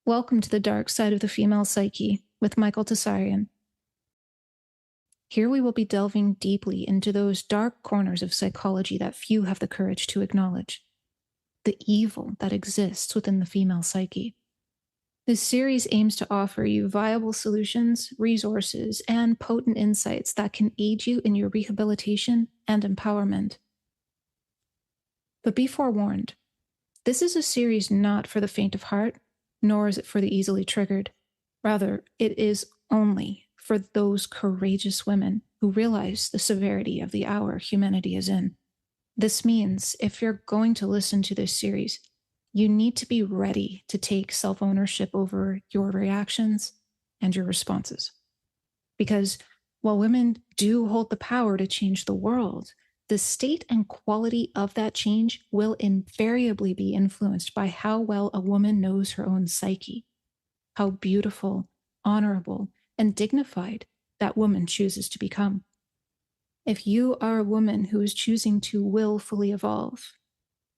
Welcome to the dark side of the female psyche with Michael Tsarion. Here we will be delving deeply into those dark corners of psychology that few have the courage to acknowledge, the evil that exists within the female psyche. This series aims to offer you viable solutions, resources, and potent insights that can aid you in your rehabilitation and empowerment. But be forewarned, this is a series not for the faint of heart, nor is it for the easily triggered. Rather, it is only for those courageous women who realize the severity of the hour humanity is in. This means if you're going to listen to this series, you need to be ready to take self-ownership over your reactions and your responses. Because while women do hold the power to change the world, the state and quality of that change will invariably be influenced by how well a woman knows her own psyche, how beautiful, honorable, and dignified that woman chooses to become. If you are a woman who is choosing to willfully evolve,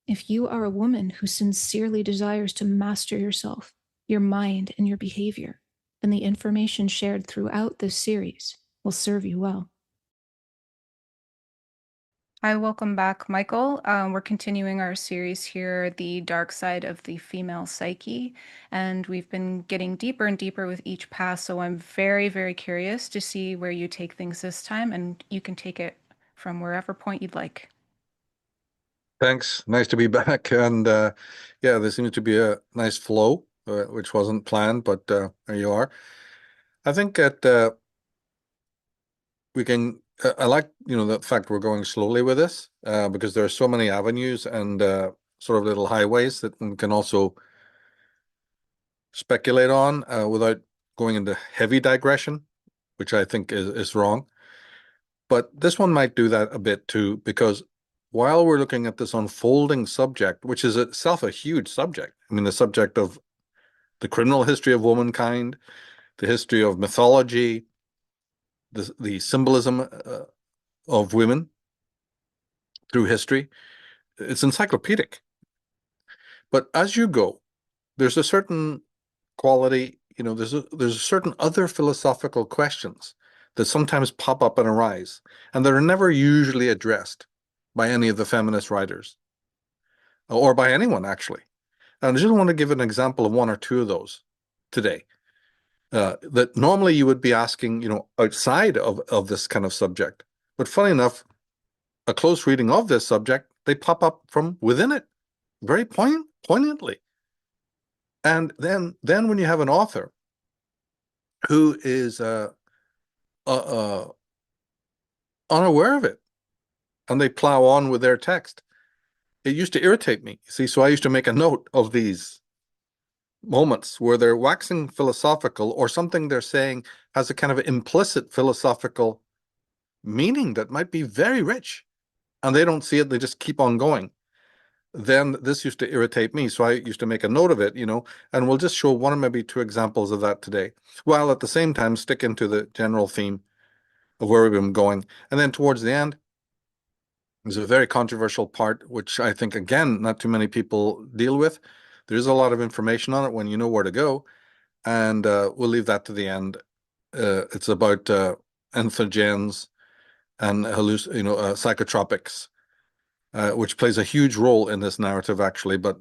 if you are a woman who sincerely desires to master yourself, your mind, and your behavior, then the information shared throughout this series will serve you well. Hi, welcome back, Michael. We're continuing our series here, The Dark Side of the Female Psyche, and we've been getting deeper and deeper with each pass, so I'm very, very curious to see where you take things this time, and you can take it from wherever point you'd like. Thanks. Nice to be back. And yeah, there seems to be a nice flow, which wasn't planned, but there you are. I think that we can, I like, the fact we're going slowly with this because there are so many avenues and sort of little highways that one can also speculate on without going into heavy digression, which I think is wrong. But this one might do that a bit too, because while we're looking at this unfolding subject, which is itself a huge subject, I mean, the subject of the criminal history of womankind, the history of mythology, the symbolism of women through history, it's encyclopedic. But as you go, there's a certain quality, there's a certain other philosophical questions that sometimes pop up and arise, and that are never usually addressed by any of the feminist writers, or by anyone, actually. And I just want to give an example of one or two of those today, that normally you would be asking, outside of this kind of subject. But funny enough, a close reading of this subject, they pop up from within it, very poignantly. And then when you have an author who is unaware of it, and they plow on with their text, it used to irritate me. See, so I used to make a note of these moments where they're waxing philosophical, or something they're saying has a kind of implicit philosophical meaning that might be very rich, and they don't see it, they just keep on going. Then this used to irritate me, so I used to make a note of it, and we'll just show one or maybe two examples of that today, while at the same time stick into the general theme of where we've been going. And then towards the end, there's a very controversial part, which I think, again, not too many people deal with. There's a lot of information on it when you know where to go, and we'll leave that to the end. It's about entheogens and psychotropics, which plays a huge role in this narrative, actually. But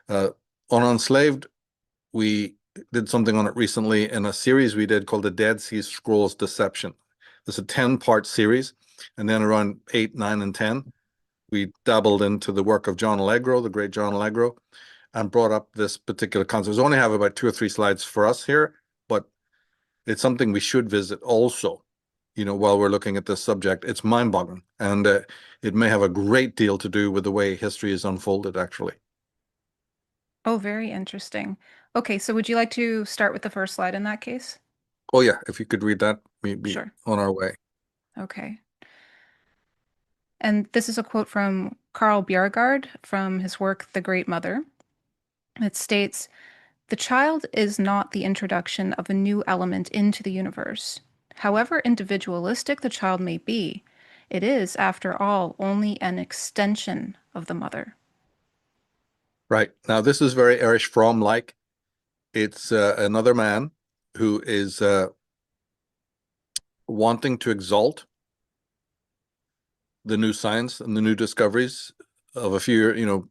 on Enslaved, we did something on it recently in a series we did called the Dead Sea Scrolls Deception. It's a 10-part series, and then around 8, 9, and 10, we dabbled into the work of John Allegro, the great John Allegro, and brought up this particular concept. We only have about 2 or 3 slides for us here, but it's something we should visit also, while we're looking at this subject. It's mind-boggling, and it may have a great deal to do with the way history is unfolded, actually. Oh, very interesting. Okay, so would you like to start with the first slide in that case? Oh, yeah, if you could read that, we'd be Sure. on our way. Okay. And this is a quote from Carl Bjerregaard from his work, The Great Mother. It states, "The child is not the introduction of a new element into the universe. However individualistic the child may be, it is, after all, only an extension of the mother." Right. Now, this is very Erich Fromm-like. It's another man who is wanting to exalt the new science and the new discoveries of a few,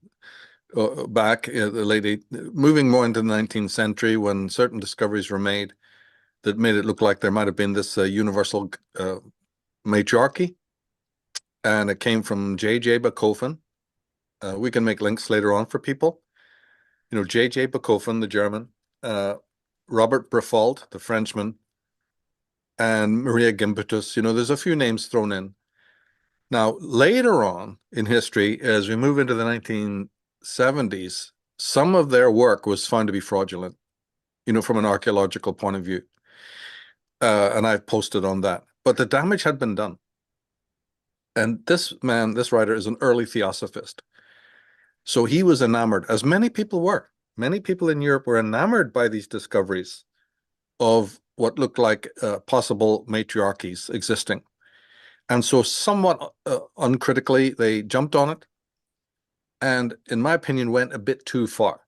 back in the moving more into the 19th century when certain discoveries were made that made it look like there might have been this universal matriarchy. And it came from J.J. Bachofen. We can make links later on for people. J.J. Bachofen, the German, Robert Briffault, the Frenchman, and Maria Gimpetus. There's a few names thrown in. Now, later on in history, as we move into the 1970s, some of their work was found to be fraudulent, from an archaeological point of view. And I've posted on that. But the damage had been done. And this writer is an early theosophist. So he was enamored, as many people were. Many people in Europe were enamored by these discoveries of what looked like possible matriarchies existing. And so somewhat uncritically, they jumped on it. And in my opinion, went a bit too far.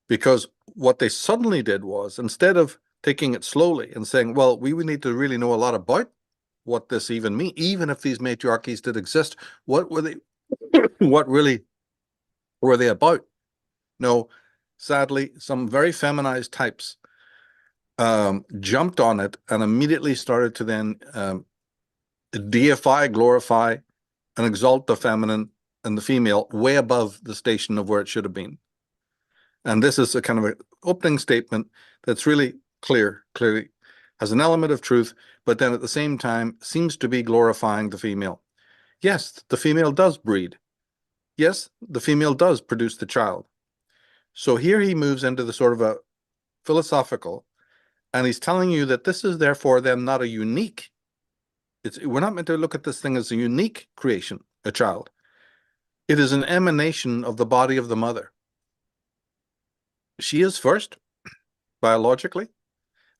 Because what they suddenly did was, instead of taking it slowly and saying, well, we would need to really know a lot about what this even means, even if these matriarchies did exist, what really were they about? No, sadly, some very feminized types jumped on it and immediately started to then deify, glorify, and exalt the feminine and the female way above the station of where it should have been. And this is a kind of an opening statement that's really clearly has an element of truth, but then at the same time seems to be glorifying the female. Yes, the female does breed. Yes, the female does produce the child. So here he moves into the sort of a philosophical, and he's telling you that this is therefore then not a unique, we're not meant to look at this thing as a unique creation, a child. It is an emanation of the body of the mother. She is first, biologically,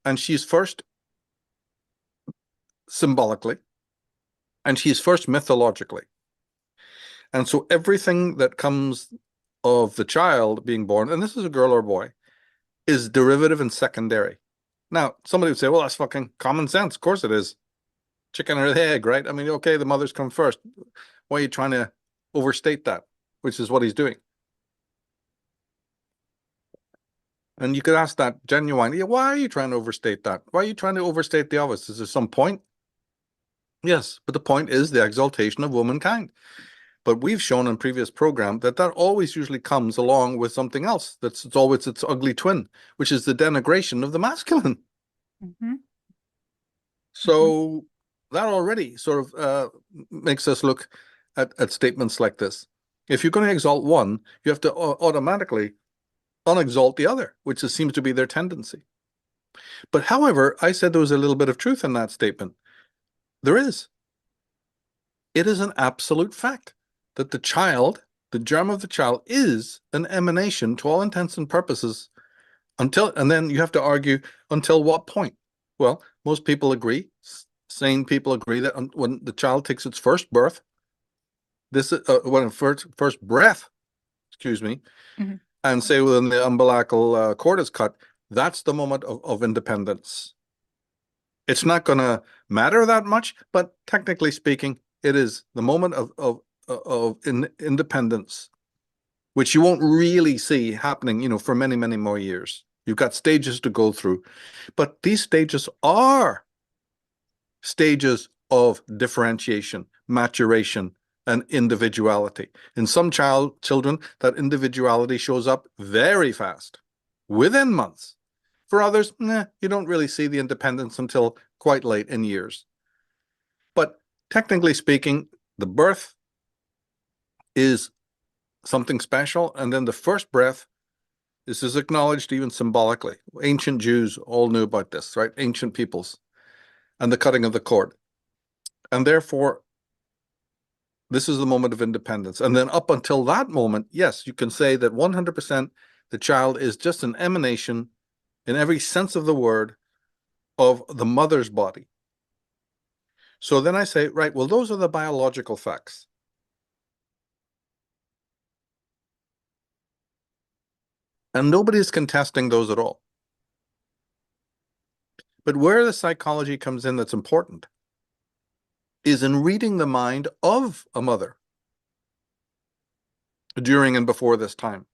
and she's first symbolically, and she's first mythologically. And so everything that comes of the child being born, and this is a girl or boy, is derivative and secondary. Now, somebody would say, well, that's fucking common sense. Of course it is. Chicken or the egg, right? I mean, okay, the mother's come first. Why are you trying to overstate that? Which is what he's doing. And you could ask that genuinely, why are you trying to overstate that? Why are you trying to overstate the obvious? Is there some point? Yes, but the point is the exaltation of womankind. But we've shown in previous program that always usually comes along with something else. It's always its ugly twin, which is the denigration of the masculine. Mm-hmm. So that already sort of makes us look at statements like this. If you're going to exalt one, you have to automatically unexalt the other, which seems to be their tendency. But however, I said there was a little bit of truth in that statement. There is. It is an absolute fact that the child, the germ of the child, is an emanation to all intents and purposes and then you have to argue until what point? Well, most people agree, sane people agree that when the child takes its first birth, when first breath, excuse me, mm-hmm. and say when the umbilical cord is cut, that's the moment of independence. It's not going to matter that much, but technically speaking, it is the moment of independence, which you won't really see happening, for many, many more years. You've got stages to go through, but these stages are stages of differentiation, maturation, and individuality. In some children, that individuality shows up very fast, within months. For others, you don't really see the independence until quite late in years. But technically speaking, the birth is something special, and then the first breath, this is acknowledged even symbolically. Ancient Jews all knew about this, right? Ancient peoples, and the cutting of the cord. And therefore, this is the moment of independence. And then up until that moment, yes, you can say that 100% the child is just an emanation, in every sense of the word, of the mother's body. So then I say, right, well, those are the biological facts. And nobody's contesting those at all. But where the psychology comes in that's important is in reading the mind of a mother during and before this time.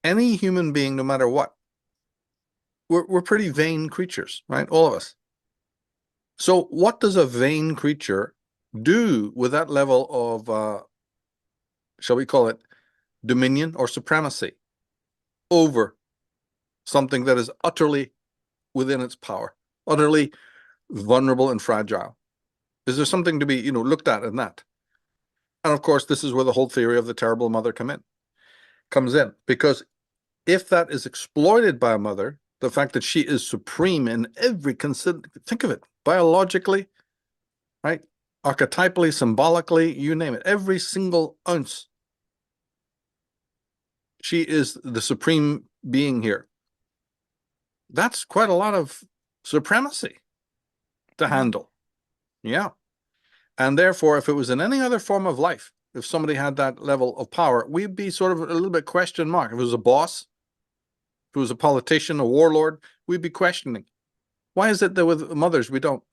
Any human being, no matter what, we're pretty vain creatures, right? All of us. So what does a vain creature do with that level of, shall we call it, dominion or supremacy over something that is utterly within its power, utterly vulnerable and fragile? Is there something to be, looked at in that? And of course, this is where the whole theory of the terrible mother comes in, because if that is exploited by a mother, the fact that she is supreme in every think of it, biologically, right? Archetypally, symbolically, you name it, every single ounce. She is the supreme being here. That's quite a lot of supremacy to handle. Yeah. And therefore, if it was in any other form of life, if somebody had that level of power, we'd be sort of a little bit question mark. If it was a boss, if it was a politician, a warlord, we'd be questioning. Why is it that with mothers we don't?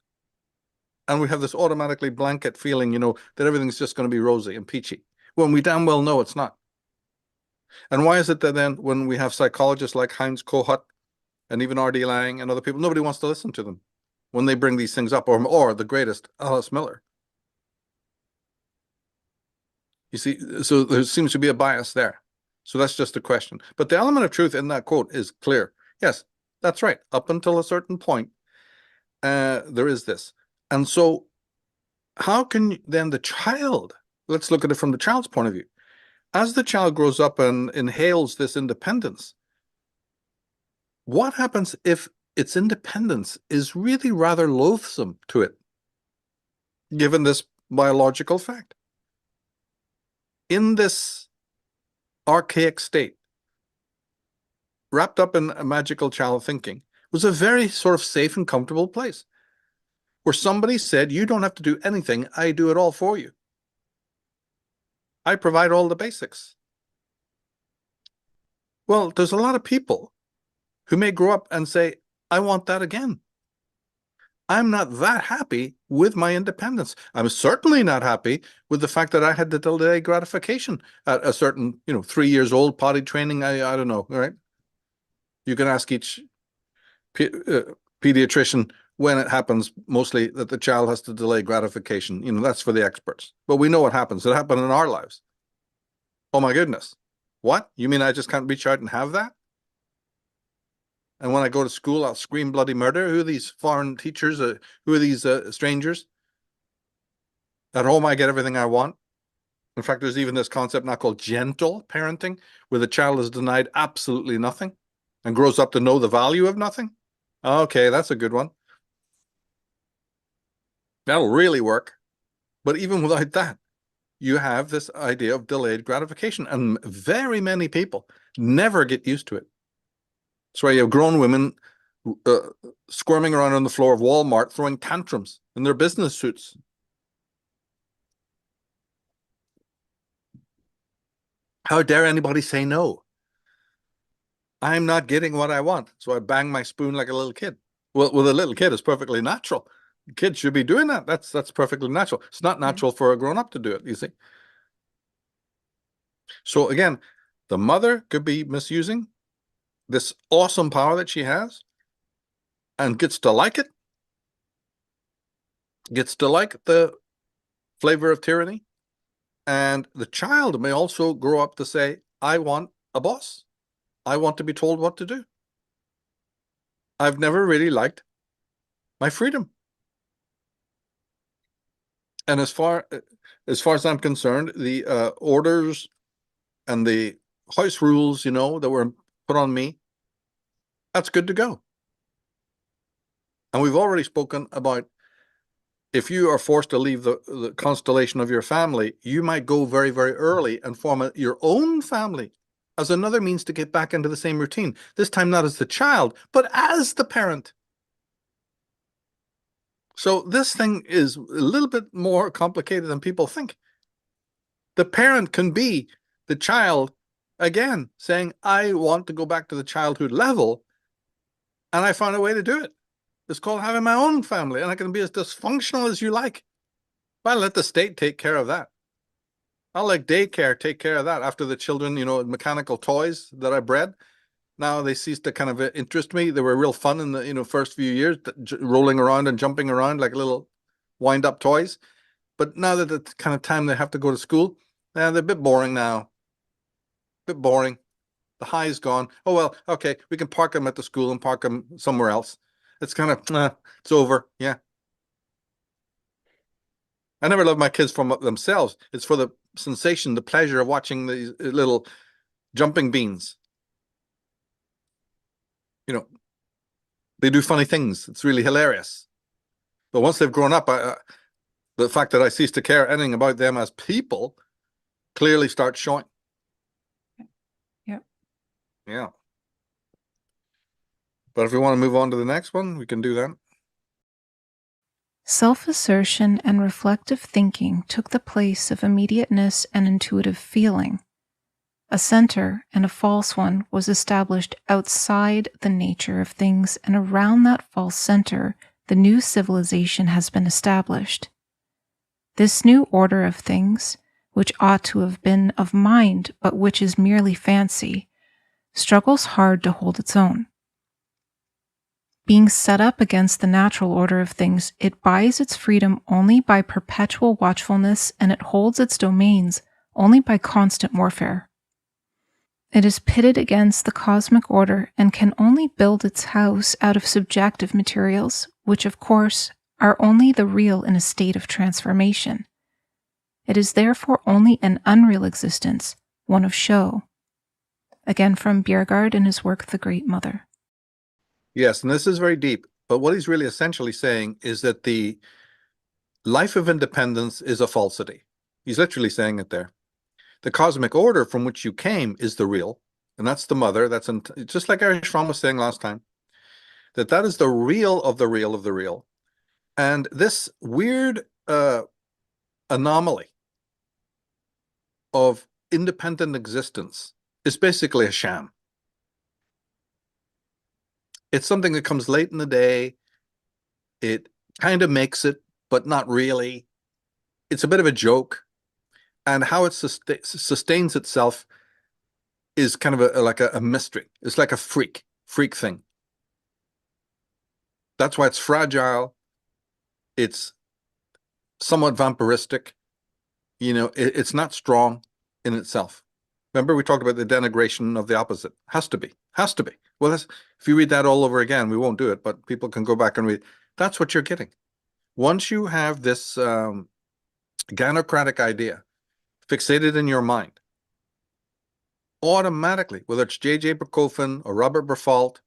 And we have this automatically blanket feeling, that everything's just going to be rosy and peachy, when we damn well know it's not. And why is it that then when we have psychologists like Heinz Kohut and even R.D. Laing and other people, nobody wants to listen to them when they bring these things up, or the greatest, Alice Miller? You see, so there seems to be a bias there. So that's just a question. But the element of truth in that quote is clear. Yes, that's right. Up until a certain point, there is this. And so how can then the child, let's look at it from the child's point of view. As the child grows up and inhales this independence, what happens if its independence is really rather loathsome to it, given this biological fact? In this archaic state, wrapped up in a magical child thinking, was a very sort of safe and comfortable place where somebody said, you don't have to do anything, I do it all for you. I provide all the basics. Well, there's a lot of people who may grow up and say, I want that again. I'm not that happy with my independence. I'm certainly not happy with the fact that I had to delay gratification at a certain, 3 years old, potty training. I don't know, right? You can ask each pediatrician when it happens, mostly that the child has to delay gratification. That's for the experts. But we know what happens. It happened in our lives. Oh my goodness. What? You mean I just can't reach out and have that? And when I go to school, I'll scream bloody murder. Who are these foreign teachers? Who are these strangers? At home, I get everything I want. In fact, there's even this concept now called gentle parenting, where the child is denied absolutely nothing and grows up to know the value of nothing. Okay, that's a good one. That'll really work. But even without that, you have this idea of delayed gratification, and very many people never get used to it. That's why you have grown women squirming around on the floor of Walmart, throwing tantrums in their business suits. How dare anybody say no? I'm not getting what I want, so I bang my spoon like a little kid. Well, with a little kid, it's perfectly natural. Kids should be doing that. That's perfectly natural. It's not natural for a grown-up to do it, you see. So again, the mother could be misusing this awesome power that she has and gets to like it, gets to like the flavor of tyranny. And the child may also grow up to say, I want a boss. I want to be told what to do. I've never really liked my freedom. And as far as I'm concerned, the orders and the house rules, that were put on me, that's good to go. And we've already spoken about, if you are forced to leave the constellation of your family, you might go very, very early and form your own family as another means to get back into the same routine. This time not as the child, but as the parent. So this thing is a little bit more complicated than people think. The parent can be the child again, saying, I want to go back to the childhood level, and I found a way to do it. It's called having my own family, and I can be as dysfunctional as you like. But I'll let the state take care of that. I'll let daycare take care of that after the children, mechanical toys that I bred. Now they ceased to kind of interest me. They were real fun in the first few years, rolling around and jumping around like little wind-up toys. But now that it's kind of time they have to go to school, they're a bit boring now. A bit boring. The high is gone. Oh, well, okay, we can park them at the school and park them somewhere else. It's kind of, it's over. Yeah. I never loved my kids from themselves. It's for the sensation, the pleasure of watching these little jumping beans. They do funny things. It's really hilarious. But once they've grown up, the fact that I cease to care anything about them as people clearly starts showing. Yeah. Yeah. But if we want to move on to the next one, we can do that. Self-assertion and reflective thinking took the place of immediateness and intuitive feeling. A center and a false one was established outside the nature of things, and around that false center, the new civilization has been established. This new order of things, which ought to have been of mind, but which is merely fancy, struggles hard to hold its own. Being set up against the natural order of things, it buys its freedom only by perpetual watchfulness, and it holds its domains only by constant warfare. It is pitted against the cosmic order and can only build its house out of subjective materials, which of course are only the real in a state of transformation. It is therefore only an unreal existence, one of show. Again from Bjerregaard in his work The Great Mother. Yes, and this is very deep, but what he's really essentially saying is that the life of independence is a falsity. He's literally saying it there. The cosmic order from which you came is the real, and that's the mother. That's just like Erich Fromm was saying last time, that is the real of the real of the real. And this weird anomaly of independent existence is basically a sham. It's something that comes late in the day. It kind of makes it, but not really. It's a bit of a joke. And how it sustains itself is kind of like a mystery. It's like a freak thing. That's why it's fragile. It's somewhat vampiristic. It's not strong in itself. Remember, we talked about the denigration of the opposite. Has to be. Well, if you read that all over again, we won't do it, but people can go back and read. That's what you're getting. Once you have this gynocratic idea fixated in your mind, automatically, whether it's J.J. Bachofen or Robert Berfault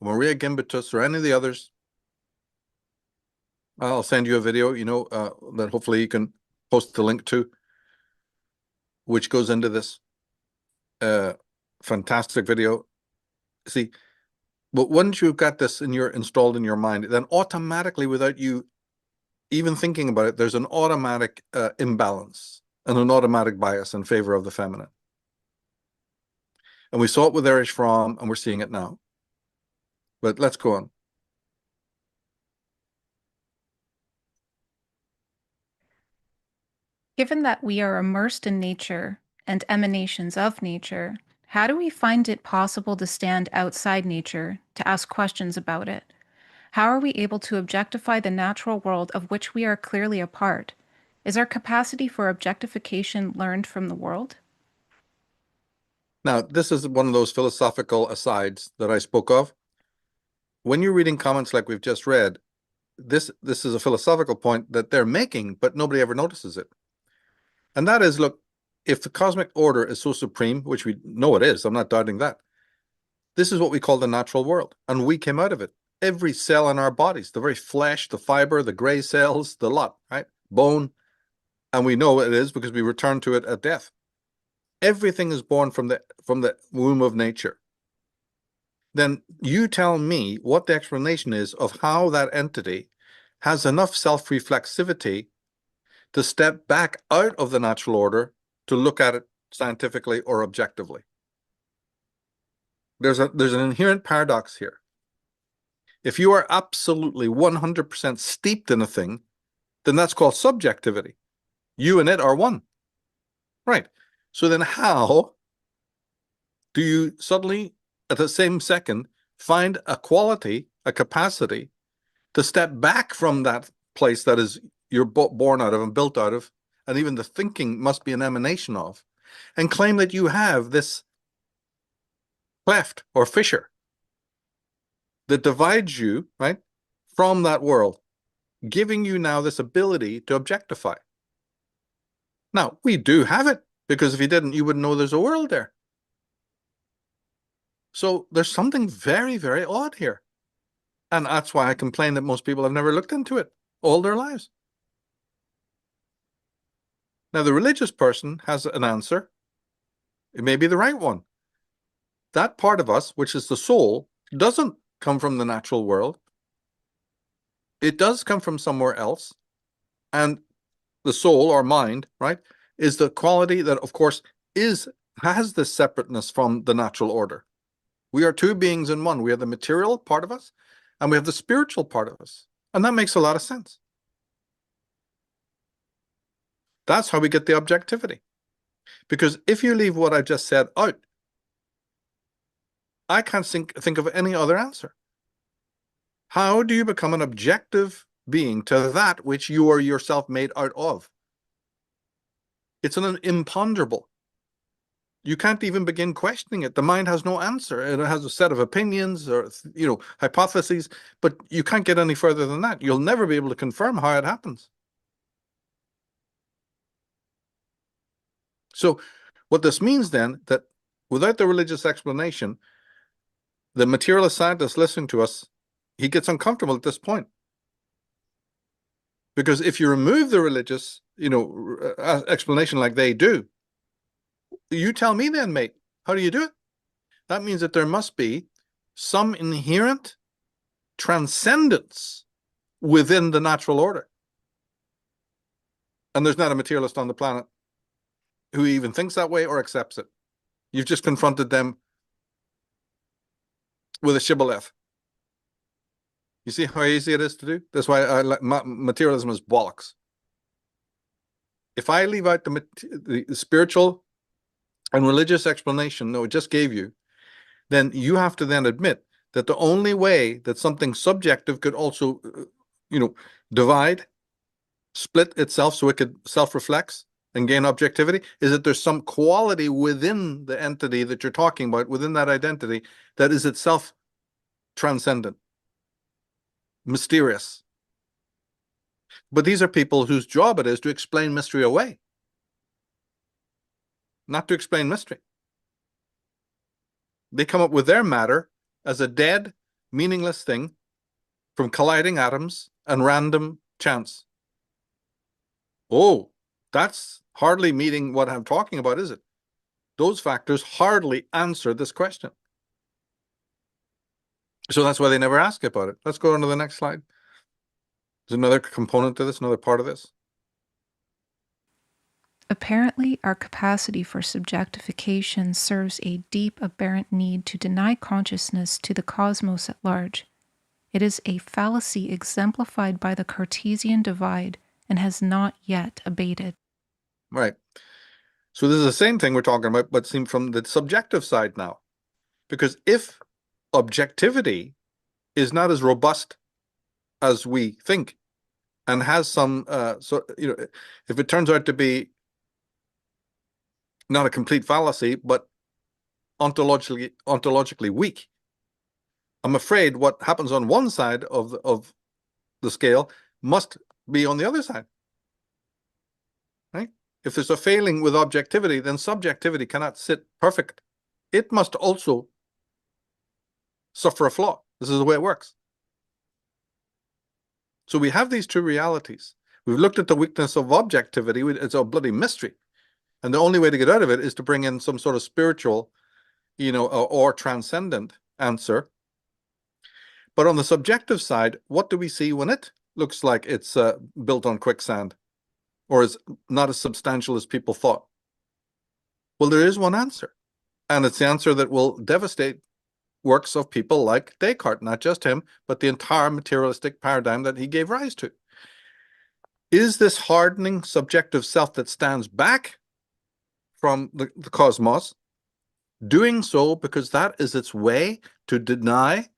or Maria Gimbutas or any of the others, I'll send you a video, that hopefully you can post the link to, which goes into this fantastic video. See, but once you've got this installed in your mind, then automatically, without you even thinking about it, there's an automatic imbalance and an automatic bias in favor of the feminine. And we saw it with Erich Fromm, and we're seeing it now. But let's go on. Given that we are immersed in nature and emanations of nature, how do we find it possible to stand outside nature, to ask questions about it? How are we able to objectify the natural world of which we are clearly a part? Is our capacity for objectification learned from the world? Now, this is one of those philosophical asides that I spoke of. When you're reading comments like we've just read, this is a philosophical point that they're making, but nobody ever notices it. And that is, look, if the cosmic order is so supreme, which we know it is, I'm not doubting that, this is what we call the natural world, and we came out of it. Every cell in our bodies, the very flesh, the fiber, the gray cells, the lot, right? Bone, and we know what it is because we return to it at death. Everything is born from the womb of nature. Then you tell me what the explanation is of how that entity has enough self-reflexivity to step back out of the natural order to look at it scientifically or objectively. there's an inherent paradox here. If you are absolutely 100% steeped in a thing, then that's called subjectivity. You and it are one. Right. So then how do you suddenly, at the same second, find a quality, a capacity to step back from that place that is you're born out of and built out of, and even the thinking must be an emanation of, and claim that you have this cleft or fissure that divides you, right, from that world, giving you now this ability to objectify. Now, we do have it, because if you didn't, you wouldn't know there's a world there. So there's something very, very odd here. And that's why I complain that most people have never looked into it all their lives. Now, the religious person has an answer. It may be the right one. That part of us, which is the soul, doesn't come from the natural world. It does come from somewhere else. And the soul or mind, right, is the quality that, of course, has this separateness from the natural order. We are two beings in one. We have the material part of us, and we have the spiritual part of us. And that makes a lot of sense. That's how we get the objectivity. Because if you leave what I just said out, I can't think of any other answer. How do you become an objective being to that which you are yourself made out of? It's an imponderable. You can't even begin questioning it. The mind has no answer. It has a set of opinions or, hypotheses, but you can't get any further than that. You'll never be able to confirm how it happens. So what this means then, that without the religious explanation, the materialist scientist listening to us, he gets uncomfortable at this point. Because if you remove the religious, explanation like they do, you tell me then, mate, how do you do it? That means that there must be some inherent transcendence within the natural order. And there's not a materialist on the planet who even thinks that way or accepts it. You've just confronted them with a shibboleth. You see how easy it is to do? That's why materialism is bollocks. If I leave out the spiritual and religious explanation that I just gave you, then you have to then admit that the only way that something subjective could also, divide, split itself so it could self-reflects and gain objectivity is that there's some quality within the entity that you're talking about, within that identity, that is itself transcendent, mysterious. But these are people whose job it is to explain mystery away, not to explain mystery. They come up with their matter as a dead, meaningless thing from colliding atoms and random chance. Oh, that's hardly meeting what I'm talking about, is it? Those factors hardly answer this question. So that's why they never ask about it. Let's go on to the next slide. There's another component to this, another part of this. Apparently, our capacity for subjectification serves a deep, aberrant need to deny consciousness to the cosmos at large. It is a fallacy exemplified by the Cartesian divide and has not yet abated. Right. So this is the same thing we're talking about, but seen from the subjective side now. Because if objectivity is not as robust as we think, and has some, if it turns out to be not a complete fallacy, but ontologically weak, I'm afraid what happens on one side of the scale must be on the other side. Right? If there's a failing with objectivity, then subjectivity cannot sit perfect. It must also suffer a flaw. This is the way it works. So we have these two realities. We've looked at the weakness of objectivity. It's a bloody mystery. And the only way to get out of it is to bring in some sort of spiritual, or transcendent answer. But on the subjective side, what do we see when it looks like it's built on quicksand or is not as substantial as people thought? Well, there is one answer. And it's the answer that will devastate works of people like Descartes, not just him, but the entire materialistic paradigm that he gave rise to. Is this hardening subjective self that stands back from the cosmos doing so because that is its way to deny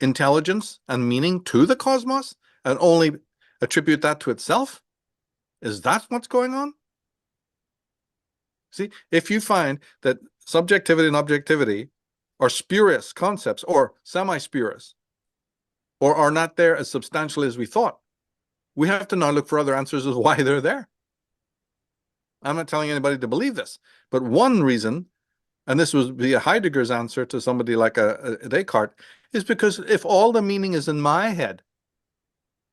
intelligence and meaning to the cosmos and only attribute that to itself? Is that what's going on? See, if you find that subjectivity and objectivity are spurious concepts or semi-spurious or are not there as substantially as we thought, we have to now look for other answers as why they're there. I'm not telling anybody to believe this, but one reason, and this would be a Heidegger's answer to somebody like a Descartes, is because if all the meaning is in my head,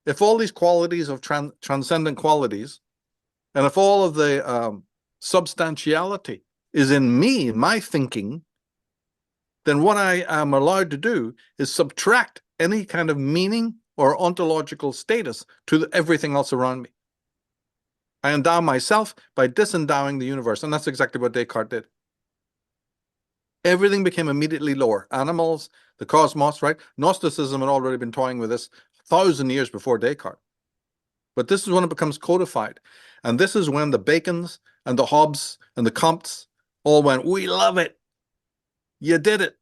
if all these qualities of transcendent qualities, and if all of the substantiality is in me, in my thinking, then what I am allowed to do is subtract any kind of meaning or ontological status to everything else around me. I endow myself by disendowing the universe, and that's exactly what Descartes did. Everything became immediately lower. Animals, the cosmos, right? Gnosticism had already been toying with this 1,000 years before Descartes. But this is when it becomes codified. And this is when the Bacons and the Hobbes and the Comtes all went, we love it. You did it.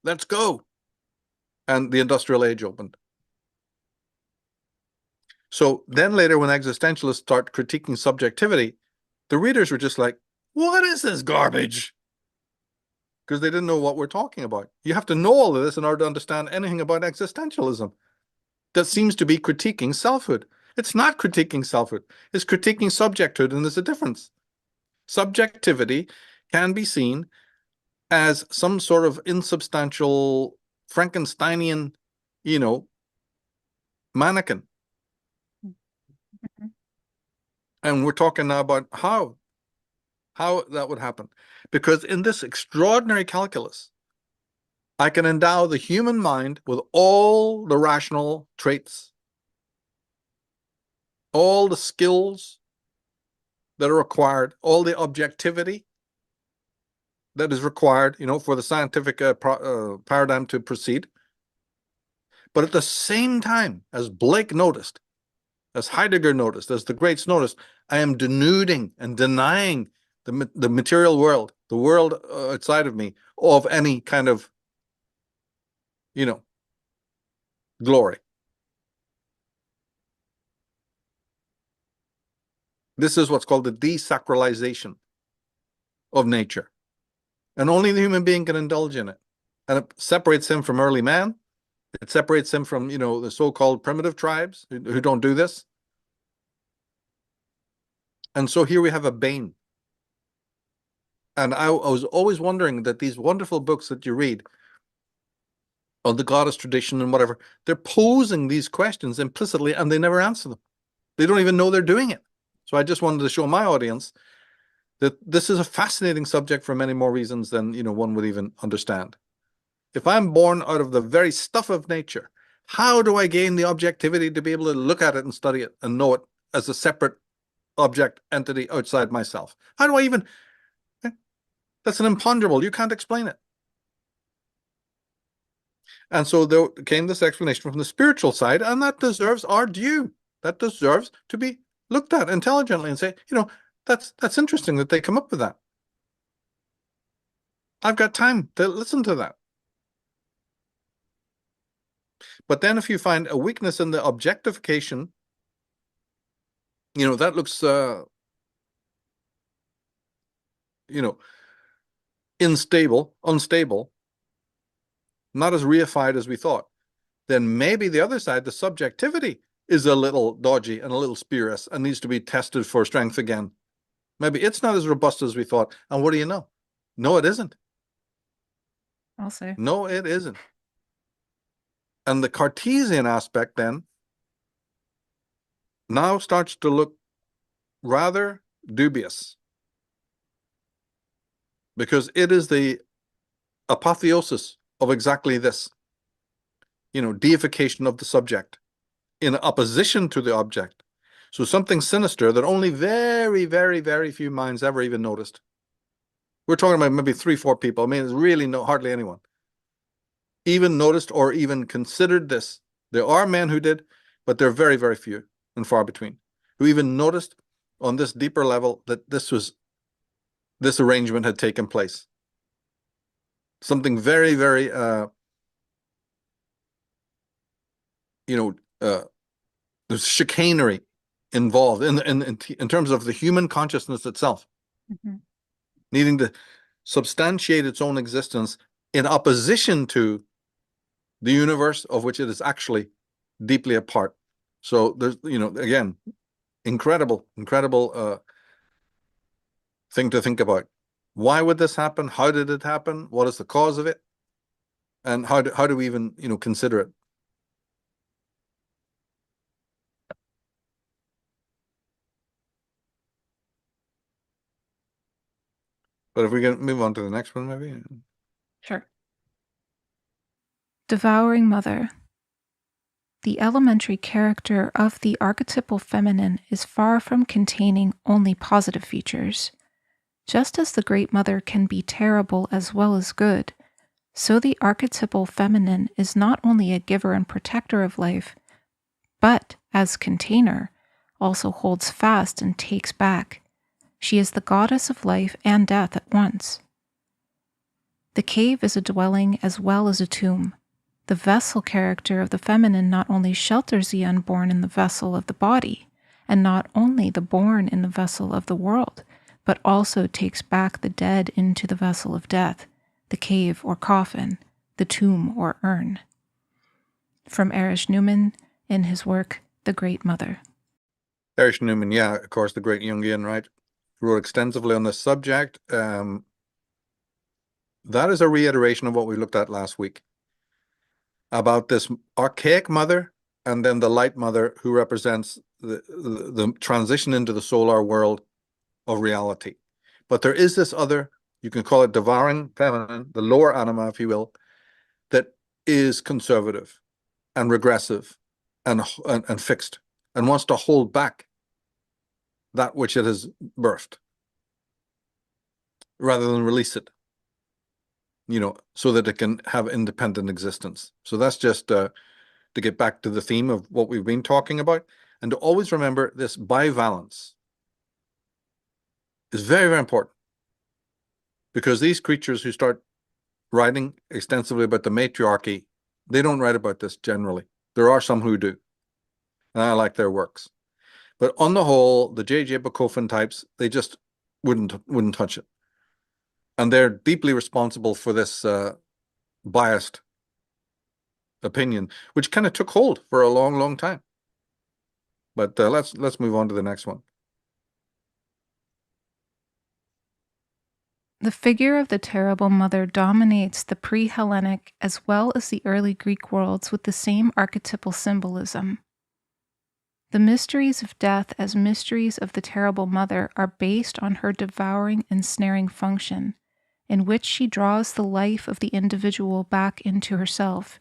Let's go. And the industrial age opened. So then later when existentialists start critiquing subjectivity, the readers were just like, what is this garbage? Because they didn't know what we're talking about. You have to know all of this in order to understand anything about existentialism. That seems to be critiquing selfhood. It's not critiquing selfhood. It's critiquing subjecthood, and there's a difference. Subjectivity can be seen as some sort of insubstantial Frankensteinian, mannequin. Mhm. And we're talking now about how that would happen. Because in this extraordinary calculus, I can endow the human mind with all the rational traits, all the skills that are required, all the objectivity that is required, for the scientific paradigm to proceed. But at the same time, as Blake noticed, as Heidegger noticed, as the greats noticed, I am denuding and denying the material world, the world outside of me, of any kind of, glory. This is what's called the desacralization of nature. And only the human being can indulge in it. And it separates him from early man. It separates him from, the so-called primitive tribes who don't do this. And so here we have a bane. And I was always wondering that these wonderful books that you read on the goddess tradition and whatever, they're posing these questions implicitly and they never answer them. They don't even know they're doing it. So I just wanted to show my audience that this is a fascinating subject for many more reasons than, one would even understand. If I'm born out of the very stuff of nature, how do I gain the objectivity to be able to look at it and study it and know it as a separate object entity outside myself? How do I even... That's an imponderable. You can't explain it. And so there came this explanation from the spiritual side, and that deserves our due. That deserves to be looked at intelligently and say, that's interesting that they come up with that. I've got time to listen to that. But then if you find a weakness in the objectification, that looks, unstable, not as reified as we thought, then maybe the other side, the subjectivity, is a little dodgy and a little spurious and needs to be tested for strength again. Maybe it's not as robust as we thought. And what do you know? No, it isn't. I'll say. No, it isn't. And the Cartesian aspect then now starts to look rather dubious, because it is the apotheosis of exactly this, deification of the subject in opposition to the object. So something sinister that only very, very, very few minds ever even noticed. We're talking about maybe 3-4 people. I mean, it's really hardly anyone. even noticed or even considered this. There are men who did, but they're very, very few and far between, who even noticed on this deeper level that this arrangement had taken place. Something very, very, there's chicanery involved in terms of the human consciousness itself, needing to substantiate its own existence in opposition to the universe of which it is actually deeply a part. So there's, again, incredible thing to think about. Why would this happen? How did it happen? What is the cause of it? And how do we even, consider it? But if we can move on to the next one, maybe. Sure. Devouring Mother. The elementary character of the archetypal feminine is far from containing only positive features. Just as the Great Mother can be terrible as well as good, so the archetypal feminine is not only a giver and protector of life, but, as container, also holds fast and takes back. She is the goddess of life and death at once. The cave is a dwelling as well as a tomb. The vessel character of the feminine not only shelters the unborn in the vessel of the body, and not only the born in the vessel of the world, but also takes back the dead into the vessel of death, the cave or coffin, the tomb or urn. From Erich Neumann in his work, The Great Mother. Erich Neumann, yeah, of course, the great Jungian, right? Wrote extensively on this subject. That is a reiteration of what we looked at last week about this archaic mother and then the light mother who represents the transition into the solar world of reality. But there is this other, you can call it devouring feminine, the lower anima, if you will, that is conservative and regressive and fixed and wants to hold back that which it has birthed rather than release it, so that it can have independent existence. So that's just to get back to the theme of what we've been talking about, and to always remember this bivalence is very, very important, because these creatures who start writing extensively about the matriarchy, they don't write about this generally. There are some who do, and I like their works. But on the whole, the J.J. Bachofen types, they just wouldn't touch it. And they're deeply responsible for this biased opinion, which kind of took hold for a long, long time. But let's move on to the next one. The figure of the terrible mother dominates the pre-Hellenic as well as the early Greek worlds with the same archetypal symbolism. The mysteries of death as mysteries of the terrible mother are based on her devouring and snaring function, in which she draws the life of the individual back into herself.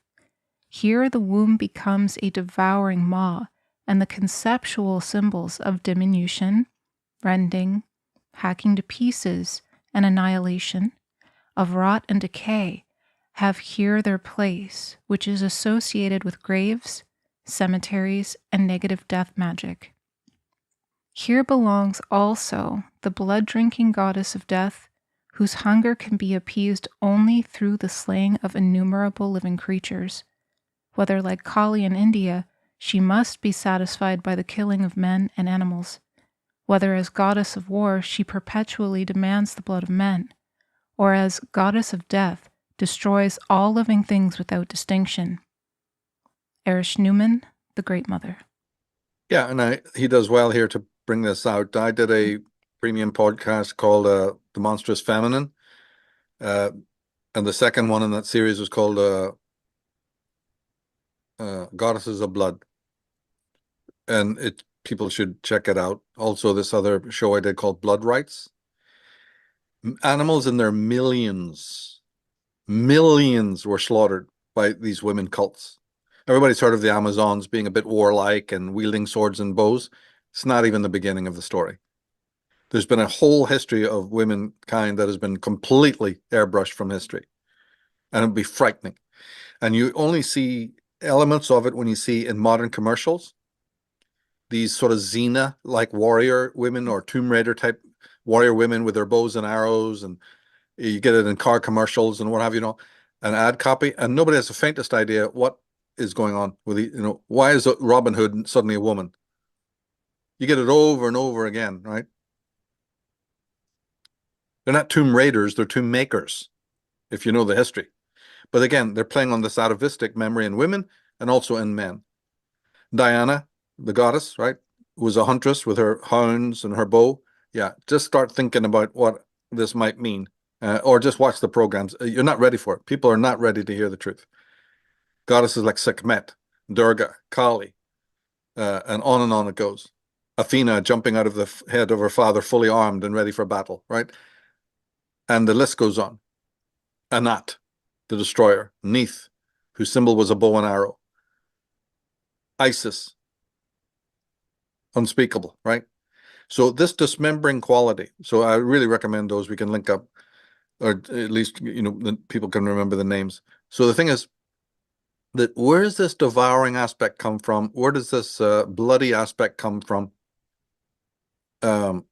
Here the womb becomes a devouring maw, and the conceptual symbols of diminution, rending, hacking to pieces, and annihilation, of rot and decay, have here their place, which is associated with graves, cemeteries, and negative death magic. Here belongs also the blood-drinking goddess of death, whose hunger can be appeased only through the slaying of innumerable living creatures. Whether like Kali in India, she must be satisfied by the killing of men and animals, whether as goddess of war she perpetually demands the blood of men, or as goddess of death destroys all living things without distinction. Erich Neumann, The Great Mother. Yeah, and he does well here to bring this out. I did a premium podcast called The Monstrous Feminine, and the second one in that series was called Goddesses of Blood, and people should check it out. Also, this other show I did called Blood Rights. Animals in their millions were slaughtered by these women cults. Everybody's heard of the Amazons being a bit warlike and wielding swords and bows. It's not even the beginning of the story. There's been a whole history of womankind that has been completely airbrushed from history. And it'd be frightening. And you only see elements of it when you see in modern commercials, these sort of Xena-like warrior women or Tomb Raider type warrior women with their bows and arrows, and you get it in car commercials and what have you, an ad copy, and nobody has the faintest idea what is going on with why is Robin Hood suddenly a woman? You get it over and over again, right? They're not tomb raiders, they're tomb makers, if you know the history. But again, they're playing on this atavistic memory in women and also in men. Diana, the goddess, right, was a huntress with her hounds and her bow. Yeah, just start thinking about what this might mean, or just watch the programs. You're not ready for it. People are not ready to hear the truth. Goddesses like Sekhmet, Durga, Kali, and on it goes. Athena jumping out of the head of her father fully armed and ready for battle, right? And the list goes on. Anat, the destroyer. Neith, whose symbol was a bow and arrow. Isis, unspeakable, right? So this dismembering quality, so I really recommend those. We can link up, or at least, people can remember the names. So the thing is that where does this devouring aspect come from? Where does this bloody aspect come from that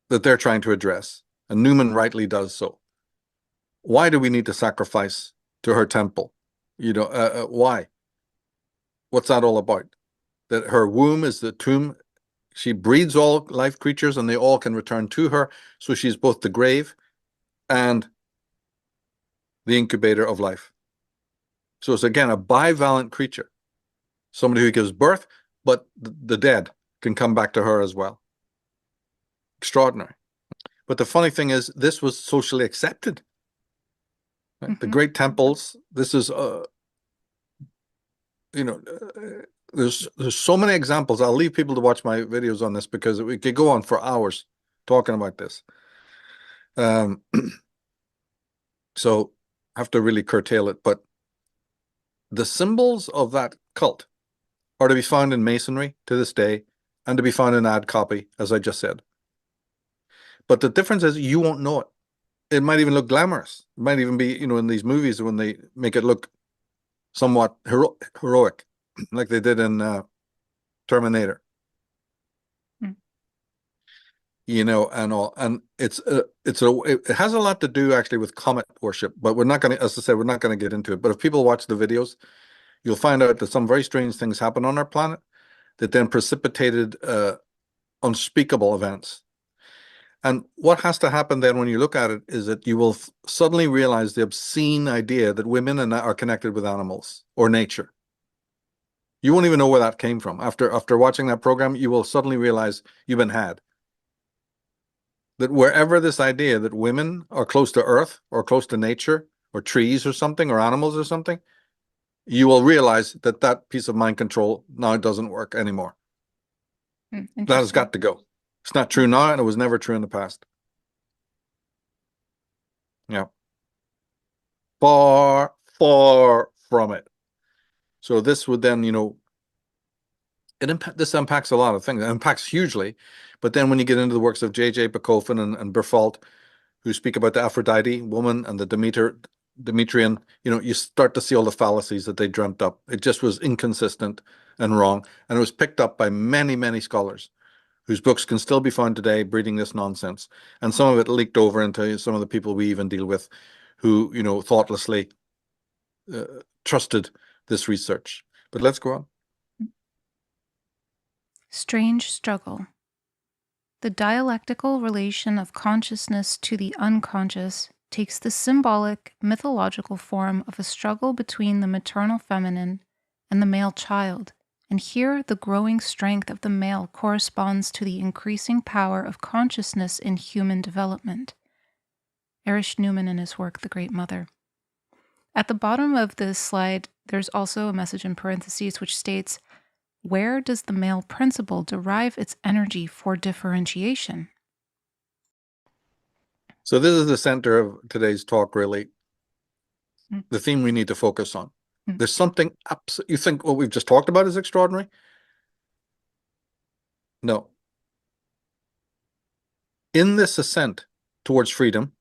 they're trying to address? And Newman rightly does so. Why do we need to sacrifice to her temple? Why? What's that all about? That her womb is the tomb. She breeds all life creatures and they all can return to her. So she's both the grave and the incubator of life. So it's again a bivalent creature, somebody who gives birth, but the dead can come back to her as well. Extraordinary. But the funny thing is, this was socially accepted. Right? Mm-hmm. The great temples, this is, there's so many examples. I'll leave people to watch my videos on this because we could go on for hours talking about this. So I have to really curtail it. But the symbols of that cult are to be found in Masonry to this day and to be found in ad copy, as I just said. But the difference is you won't know it. It might even look glamorous. It might even be, in these movies when they make it look somewhat heroic, like they did in Terminator. And all, and it has a lot to do actually with comet worship, but we're not going to, as I said, we're not going to get into it. But if people watch the videos, you'll find out that some very strange things happen on our planet that then precipitated unspeakable events. And what has to happen then when you look at it is that you will suddenly realize the obscene idea that women are connected with animals or nature. You won't even know where that came from. After watching that program, you will suddenly realize you've been had. That wherever this idea that women are close to earth or close to nature or trees or something or animals or something, you will realize that that piece of mind control now doesn't work anymore. That has got to go. It's not true now, and it was never true in the past. Yeah. Far, far from it. So this would then, this impacts a lot of things. It impacts hugely. But then when you get into the works of J.J. Bachofen and Berfault, who speak about the Aphrodite woman and the Demetrian, you start to see all the fallacies that they dreamt up. It just was inconsistent and wrong. And it was picked up by many, many scholars whose books can still be found today breeding this nonsense. And some of it leaked over into some of the people we even deal with who, thoughtlessly trusted this research. But let's go on. Strange struggle. The dialectical relation of consciousness to the unconscious takes the symbolic, mythological form of a struggle between the maternal feminine and the male child, and here the growing strength of the male corresponds to the increasing power of consciousness in human development. Erich Newman in his work, The Great Mother. At the bottom of this slide, there's also a message in parentheses which states, where does the male principle derive its energy for differentiation? So this is the center of today's talk, really. The theme we need to focus on. There's something, you think what we've just talked about is extraordinary? No. In this ascent towards freedom,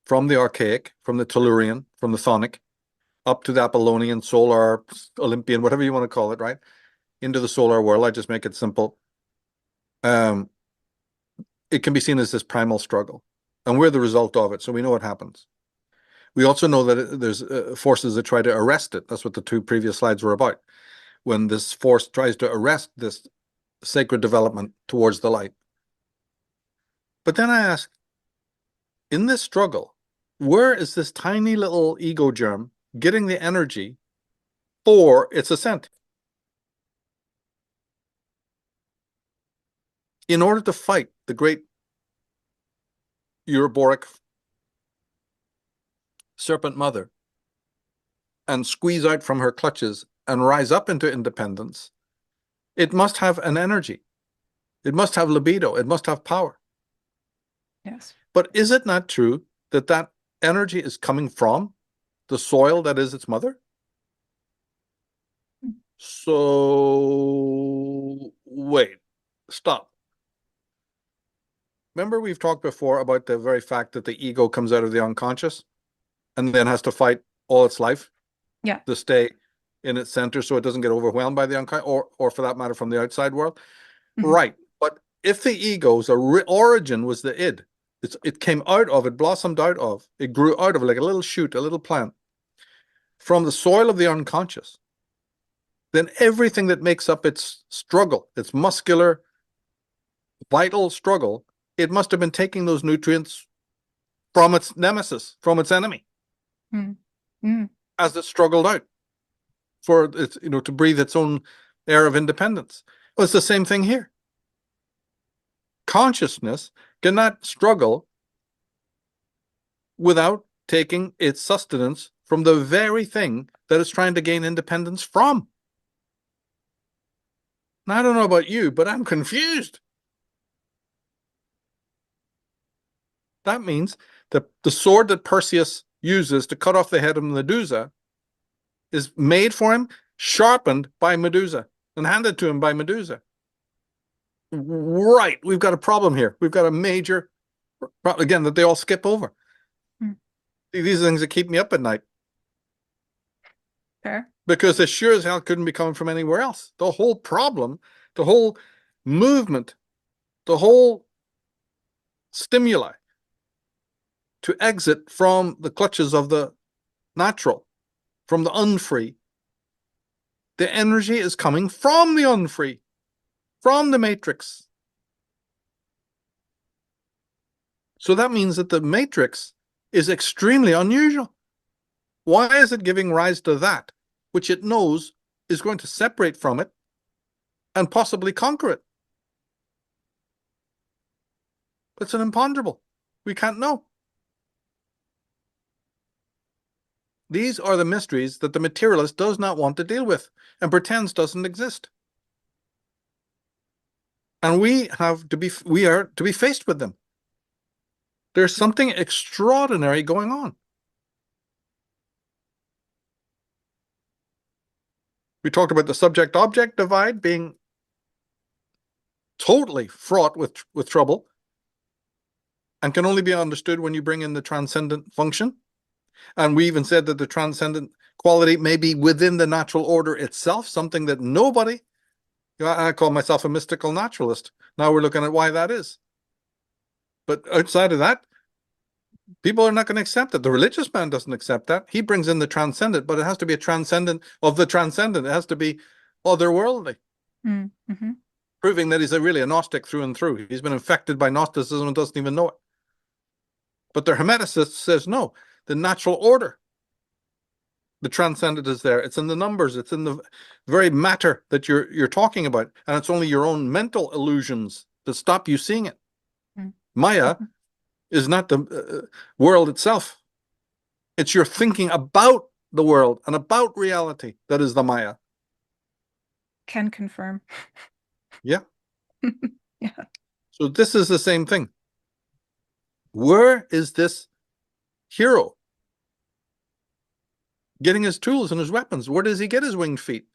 from the archaic, from the Tellurian, from the Chthonic, up to the Apollonian, solar, Olympian, whatever you want to call it, right? Into the solar world. I just make it simple. It can be seen as this primal struggle, and we're the result of it. So we know what happens. We also know that there's forces that try to arrest it. That's what the two previous slides were about. When this force tries to arrest this sacred development towards the light. But then I ask, in this struggle, where is this tiny little ego germ getting the energy for its ascent? In order to fight the great Euroboric serpent mother and squeeze out from her clutches and rise up into independence, it must have an energy. It must have libido. It must have power. Yes. But is it not true that that energy is coming from the soil that is its mother? So, wait, stop. Remember we've talked before about the very fact that the ego comes out of the unconscious and then has to fight all its life to stay in its center so it doesn't get overwhelmed by the unconscious, or for that matter, from the outside world? Right. But if the ego's origin was the id, it came out of, it blossomed out of, it grew out of, like a little shoot, a little plant, from the soil of the unconscious, then everything that makes up its struggle, its muscular, vital struggle, it must have been taking those nutrients from its nemesis, from its enemy, as it struggled out for its, to breathe its own air of independence. Well, it's the same thing here. Consciousness cannot struggle without taking its sustenance from the very thing that it's trying to gain independence from. Now, I don't know about you, but I'm confused. That means that the sword that Perseus uses to cut off the head of Medusa is made for him, sharpened by Medusa, and handed to him by Medusa. Right, we've got a problem here. We've got a major problem, again, that they all skip over. These are things that keep me up at night. Fair. Because as sure as hell couldn't be coming from anywhere else. The whole problem, the whole movement, the whole stimuli to exit from the clutches of the natural, from the unfree, the energy is coming from the unfree, from the matrix. So that means that the matrix is extremely unusual. Why is it giving rise to that which it knows is going to separate from it and possibly conquer it? It's an imponderable. We can't know. These are the mysteries that the materialist does not want to deal with and pretends doesn't exist. And we are to be faced with them. There's something extraordinary going on. We talked about the subject-object divide being totally fraught with trouble and can only be understood when you bring in the transcendent function. And we even said that the transcendent quality may be within the natural order itself, something that nobody, I call myself a mystical naturalist. Now we're looking at why that is. But outside of that, people are not going to accept it. The religious man doesn't accept that. He brings in the transcendent, but it has to be a transcendent of the transcendent. It has to be otherworldly. Proving that he's really a Gnostic through and through. He's been infected by Gnosticism and doesn't even know it. But the Hermeticist says, no, the natural order, the transcendent is there. It's in the numbers. It's in the very matter that you're talking about. And it's only your own mental illusions that stop you seeing it. Maya is not the world itself. It's your thinking about the world and about reality that is the Maya. Can confirm. Yeah. Yeah. So this is the same thing. Where is this hero getting his tools and his weapons? Where does he get his winged feet?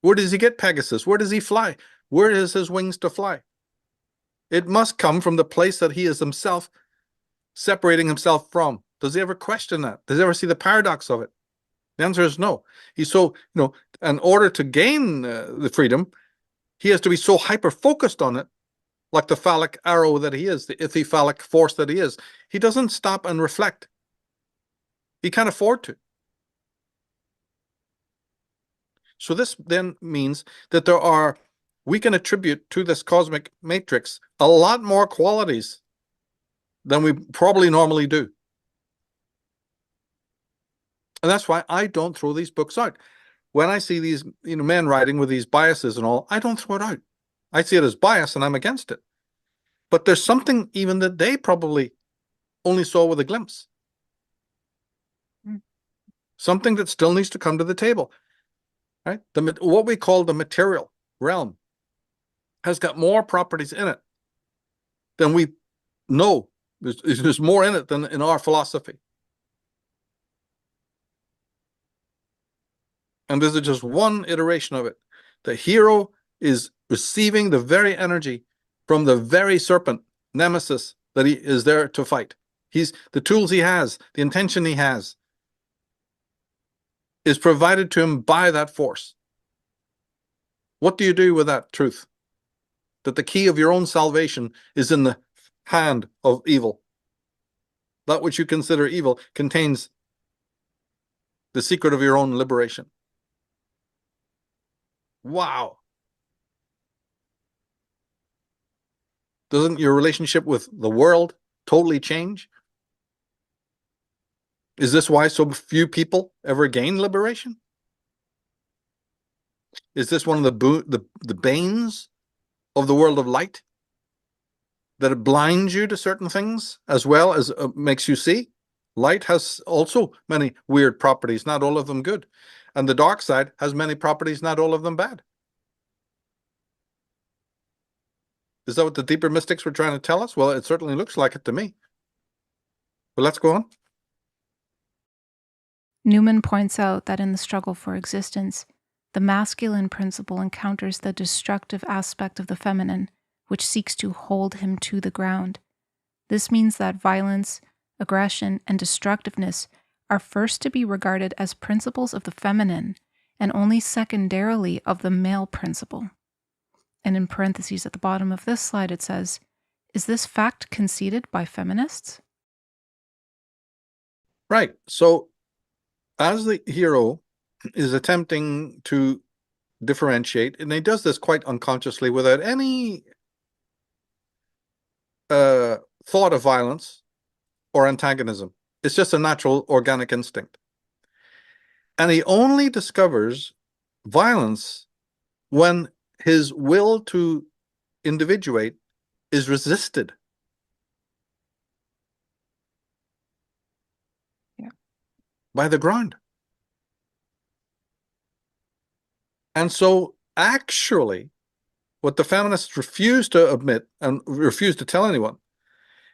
Where does he get Pegasus? Where does he fly? Where is his wings to fly? It must come from the place that he is himself separating himself from, Does he ever question that? Does he ever see the paradox of it? The answer is no. He's so, in order to gain the freedom, he has to be so hyper-focused on it, like the phallic arrow that he is, the ichthyphallic force that he is. He doesn't stop and reflect. He can't afford to. So this then means that we can attribute to this cosmic matrix a lot more qualities than we probably normally do. And that's why I don't throw these books out. When I see these men writing with these biases and all, I don't throw it out. I see it as bias and I'm against it. But there's something even that they probably only saw with a glimpse. Something that still needs to come to the table. Right? What we call the material realm has got more properties in it than we know. There's more in it than in our philosophy. And this is just one iteration of it. The hero is receiving the very energy from the very serpent, Nemesis, that he is there to fight. The tools he has, the intention he has, is provided to him by that force. What do you do with that truth? That the key of your own salvation is in the hand of evil. That which you consider evil contains the secret of your own liberation. Wow. Doesn't your relationship with the world totally change? Is this why so few people ever gain liberation? Is this one of the banes of the world of light? That it blinds you to certain things as well as makes you see? Light has also many weird properties, not all of them good. And the dark side has many properties, not all of them bad. Is that what the deeper mystics were trying to tell us? Well, it certainly looks like it to me. But let's go on. Newman points out that in the struggle for existence, the masculine principle encounters the destructive aspect of the feminine, which seeks to hold him to the ground. This means that violence, aggression, and destructiveness are first to be regarded as principles of the feminine and only secondarily of the male principle. And in parentheses at the bottom of this slide it says, is this fact conceded by feminists? Right. So as the hero is attempting to differentiate, and he does this quite unconsciously without any thought of violence or antagonism. It's just a natural organic instinct. And he only discovers violence when his will to individuate is resisted. Yeah. By the ground. And so actually, what the feminists refuse to admit and refuse to tell anyone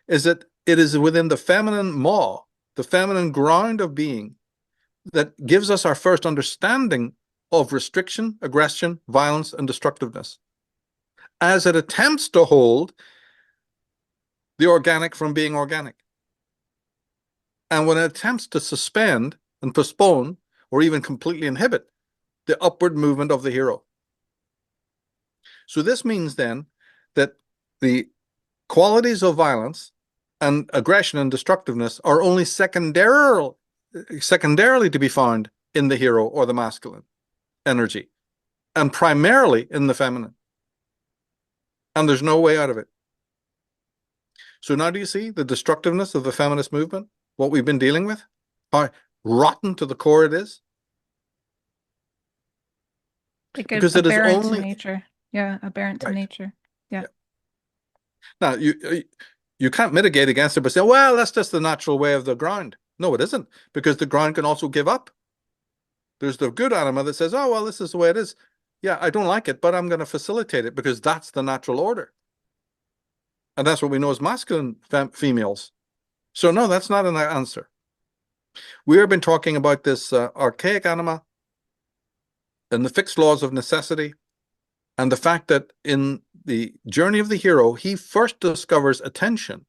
is that it is within the feminine maw, the feminine ground of being, that gives us our first understanding of restriction, aggression, violence, and destructiveness, as it attempts to hold the organic from being organic. And when it attempts to suspend and postpone, or even completely inhibit, the upward movement of the hero. So this means then that the qualities of violence and aggression and destructiveness are only secondarily to be found in the hero or the masculine energy, and primarily in the feminine. And there's no way out of it. So now do you see the destructiveness of the feminist movement? What we've been dealing with? How rotten to the core it is? Because it is only to nature. Yeah, aberrant to nature. Yeah. Now, you can't mitigate against it by saying, well, that's just the natural way of the ground. No, it isn't, because the ground can also give up. There's the good anima that says, oh, well, this is the way it is. Yeah, I don't like it, but I'm going to facilitate it because that's the natural order. And that's what we know as masculine females. So no, that's not an answer. We have been talking about this archaic anima and the fixed laws of necessity, and the fact that in the journey of the hero, he first discovers attention,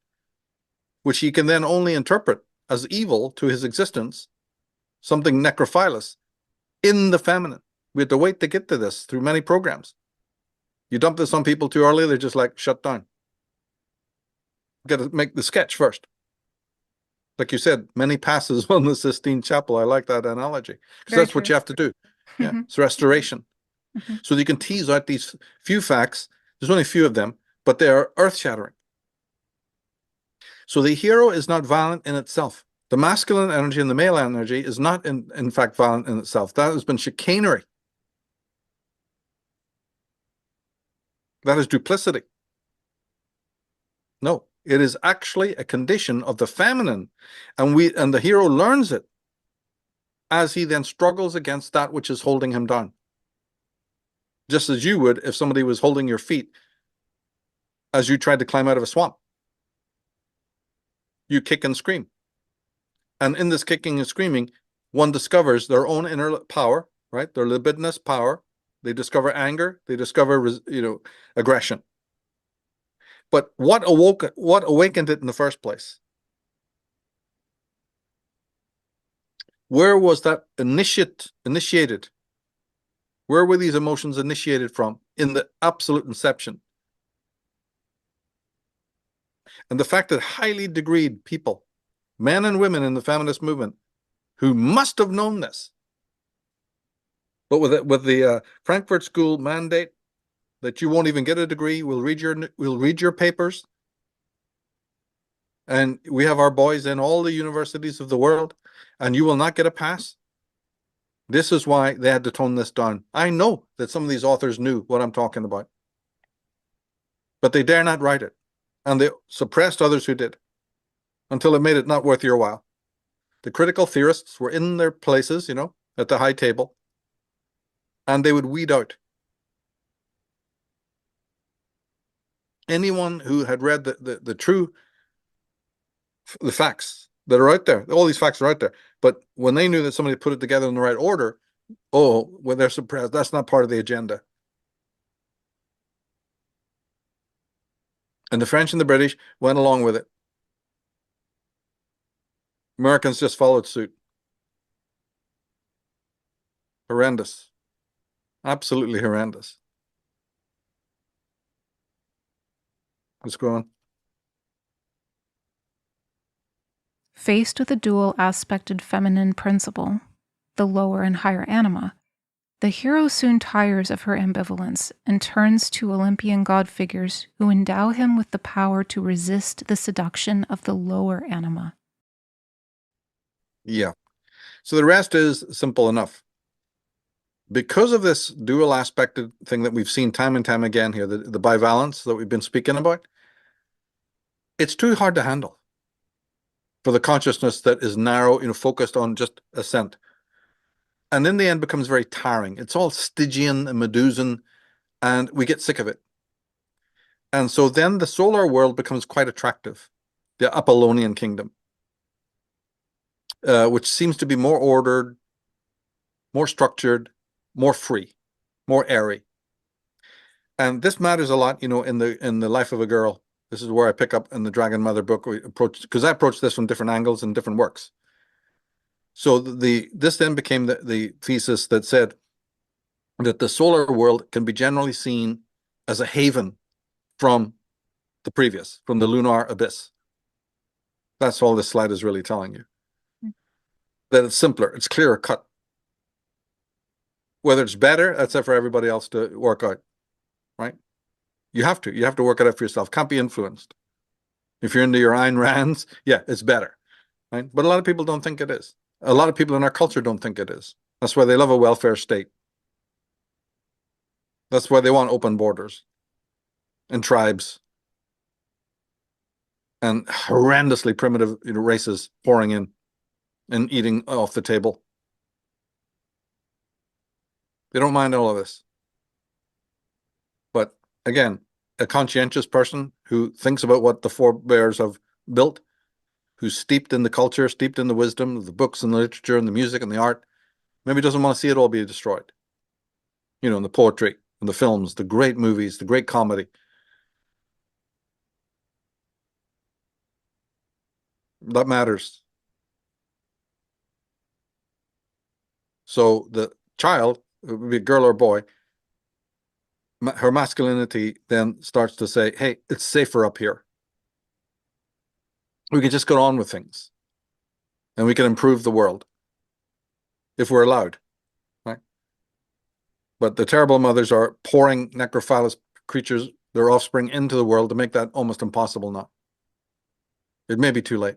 which he can then only interpret as evil to his existence, something necrophilous, in the feminine. We had to wait to get to this through many programs. You dump this on people too early, they're just like shut down. Got to make the sketch first. Like you said, many passes on the Sistine Chapel. I like that analogy because that's what you have to do. Yeah, it's restoration. So you can tease out these few facts. There's only a few of them, but they are earth-shattering. So the hero is not violent in itself. The masculine energy and the male energy is not, in fact, violent in itself. That has been chicanery. That is duplicity. No, it is actually a condition of the feminine, and the hero learns it as he then struggles against that which is holding him down. Just as you would if somebody was holding your feet as you tried to climb out of a swamp. You kick and scream. And in this kicking and screaming, one discovers their own inner power, right? Their libidinous power. They discover anger. They discover, aggression. But what awakened it in the first place? Where was that initiated? Where were these emotions initiated from in the absolute inception? And the fact that highly degreed people, men and women in the feminist movement, who must have known this, but with the Frankfurt School mandate that you won't even get a degree, we'll read your papers, and we have our boys in all the universities of the world, and you will not get a pass. This is why they had to tone this down. I know that some of these authors knew what I'm talking about, but they dare not write it. And they suppressed others who did until it made it not worth your while. The critical theorists were in their places, at the high table, and they would weed out anyone who had read the facts that are out there. All these facts are out there. But when they knew that somebody put it together in the right order, when they're suppressed, that's not part of the agenda. And the French and the British went along with it. Americans just followed suit. Horrendous. Absolutely horrendous. Let's go on. Faced with a dual-aspected feminine principle, the lower and higher anima, the hero soon tires of her ambivalence and turns to Olympian god figures who endow him with the power to resist the seduction of the lower anima. Yeah. So the rest is simple enough. Because of this dual aspected thing that we've seen time and time again here, the bivalence that we've been speaking about, it's too hard to handle for the consciousness that is narrow, focused on just ascent. And in the end becomes very tiring. It's all Stygian and Medusan, and we get sick of it. And so then the solar world becomes quite attractive, the Apollonian kingdom, which seems to be more ordered, more structured, more free, more airy. And this matters a lot, in the life of a girl. This is where I pick up in the Dragon Mother book, because I approach this from different angles and different works. So this then became the thesis that said that the solar world can be generally seen as a haven from the previous, from the lunar abyss. That's all this slide is really telling you. That it's simpler, it's clearer cut. Whether it's better, that's up for everybody else to work out, right? You have to work it out for yourself. Can't be influenced. If you're into your Ayn Rands, yeah, it's better, right? But a lot of people don't think it is. A lot of people in our culture don't think it is. That's why they love a welfare state. That's why they want open borders and tribes and horrendously primitive races pouring in and eating off the table. They don't mind all of this. But again, a conscientious person who thinks about what the forebears have built, who's steeped in the culture, steeped in the wisdom of the books and the literature and the music and the art, maybe doesn't want to see it all be destroyed. In the poetry and the films, the great movies, the great comedy. That matters. So the child, it would be a girl or a boy, her masculinity then starts to say, hey, it's safer up here. We can just get on with things and we can improve the world if we're allowed, right? But the terrible mothers are pouring necrophilous creatures, their offspring, into the world to make that almost impossible now. It may be too late.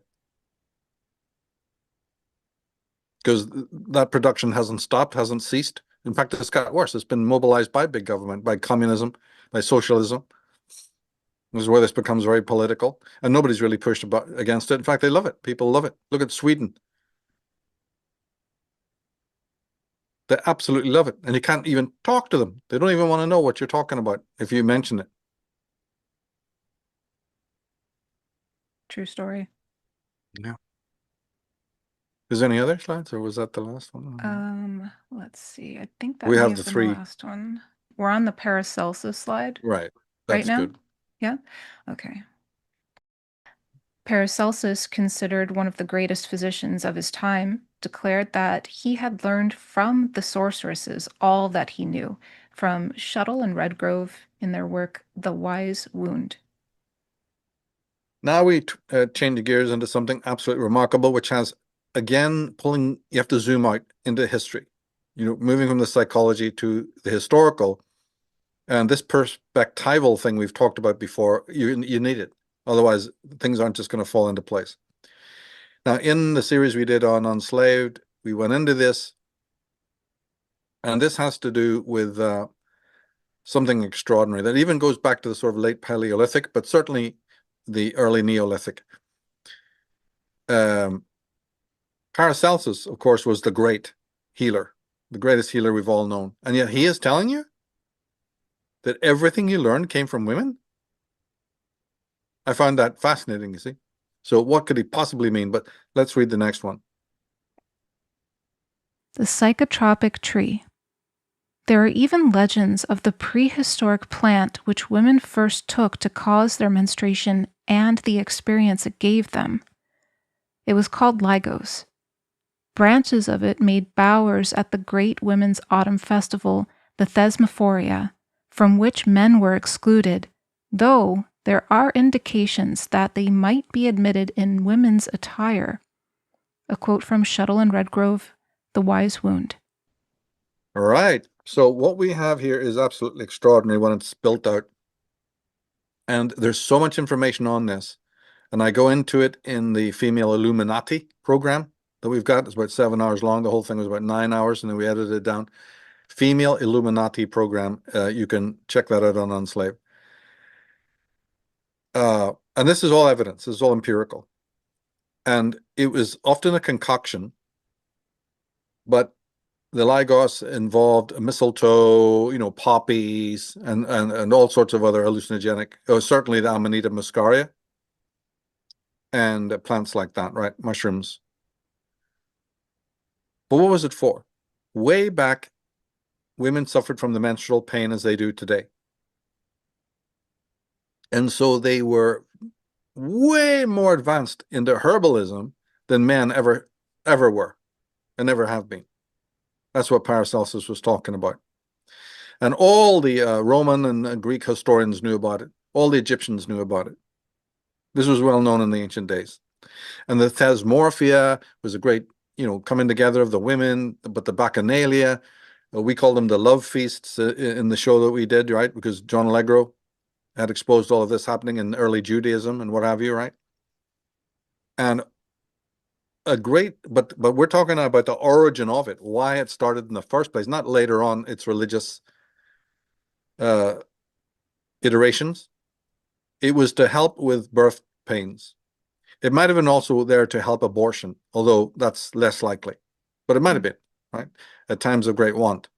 Because that production hasn't stopped, hasn't ceased. In fact, it's got worse. It's been mobilized by big government, by communism, by socialism. This is where this becomes very political, and nobody's really pushed against it. In fact, they love it. People love it. Look at Sweden. They absolutely love it, and you can't even talk to them. They don't even want to know what you're talking about if you mention it. True story. Yeah. Is there any other slides, or was that the last one? Let's see. I think that We may have have the been three. the last one. We're on the Paracelsus slide Right. right That's now. good. Yeah. Okay. Paracelsus, considered one of the greatest physicians of his time, declared that he had learned from the sorceresses all that he knew, from Shuttle and Redgrove in their work The Wise Wound. Now we change gears into something absolutely remarkable, which has, again, you have to zoom out into history, moving from the psychology to the historical. And this perspectival thing we've talked about before, you need it. Otherwise, things aren't just going to fall into place. Now, in the series we did on Enslaved, we went into this, and this has to do with something extraordinary that even goes back to the sort of late Paleolithic, but certainly the early Neolithic. Paracelsus, of course, was the great healer, the greatest healer we've all known. And yet he is telling you that everything he learned came from women? I found that fascinating, you see. So what could he possibly mean? But let's read the next one. The psychotropic tree. There are even legends of the prehistoric plant which women first took to cause their menstruation and the experience it gave them. It was called Lygos. Branches of it made bowers at the great women's autumn festival, the Thesmophoria, from which men were excluded, though there are indications that they might be admitted in women's attire. A quote from Shuttle and Redgrove, The Wise Wound. All right. So what we have here is absolutely extraordinary when it's built out. And there's so much information on this. And I go into it in the Female Illuminati program that we've got. It's about 7 hours long. The whole thing was about 9 hours, and then we edited it down. Female Illuminati program. You can check that out on Enslaved. And this is all evidence. This is all empirical. And it was often a concoction, but the Lygos involved mistletoe, poppies, and all sorts of other hallucinogenic, certainly the Amanita muscaria and plants like that, right? Mushrooms. But what was it for? Way back, women suffered from the menstrual pain as they do today. And so they were way more advanced into herbalism than men ever were and never have been. That's what Paracelsus was talking about. And all the Roman and Greek historians knew about it. All the Egyptians knew about it. This was well known in the ancient days. And the Thesmorphia was a great, coming together of the women, but the Bacchanalia, we call them the love feasts in the show that we did, right? Because John Allegro had exposed all of this happening in early Judaism and what have you, right? And a great, but we're talking about the origin of it, why it started in the first place, not later on its religious iterations. It was to help with birth pains. It might have been also there to help abortion, although that's less likely. But it might have been, right? At times of great want.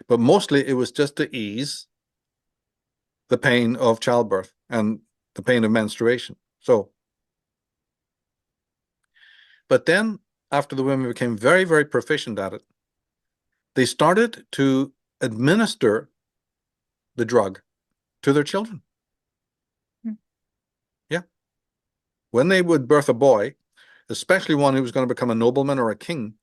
But mostly it was just to ease the pain of childbirth and the pain of menstruation. So, but then after the women became very, very proficient at it, they started to administer the drug to their children. Yeah. When they would birth a boy, especially one who was going to become a nobleman or a king,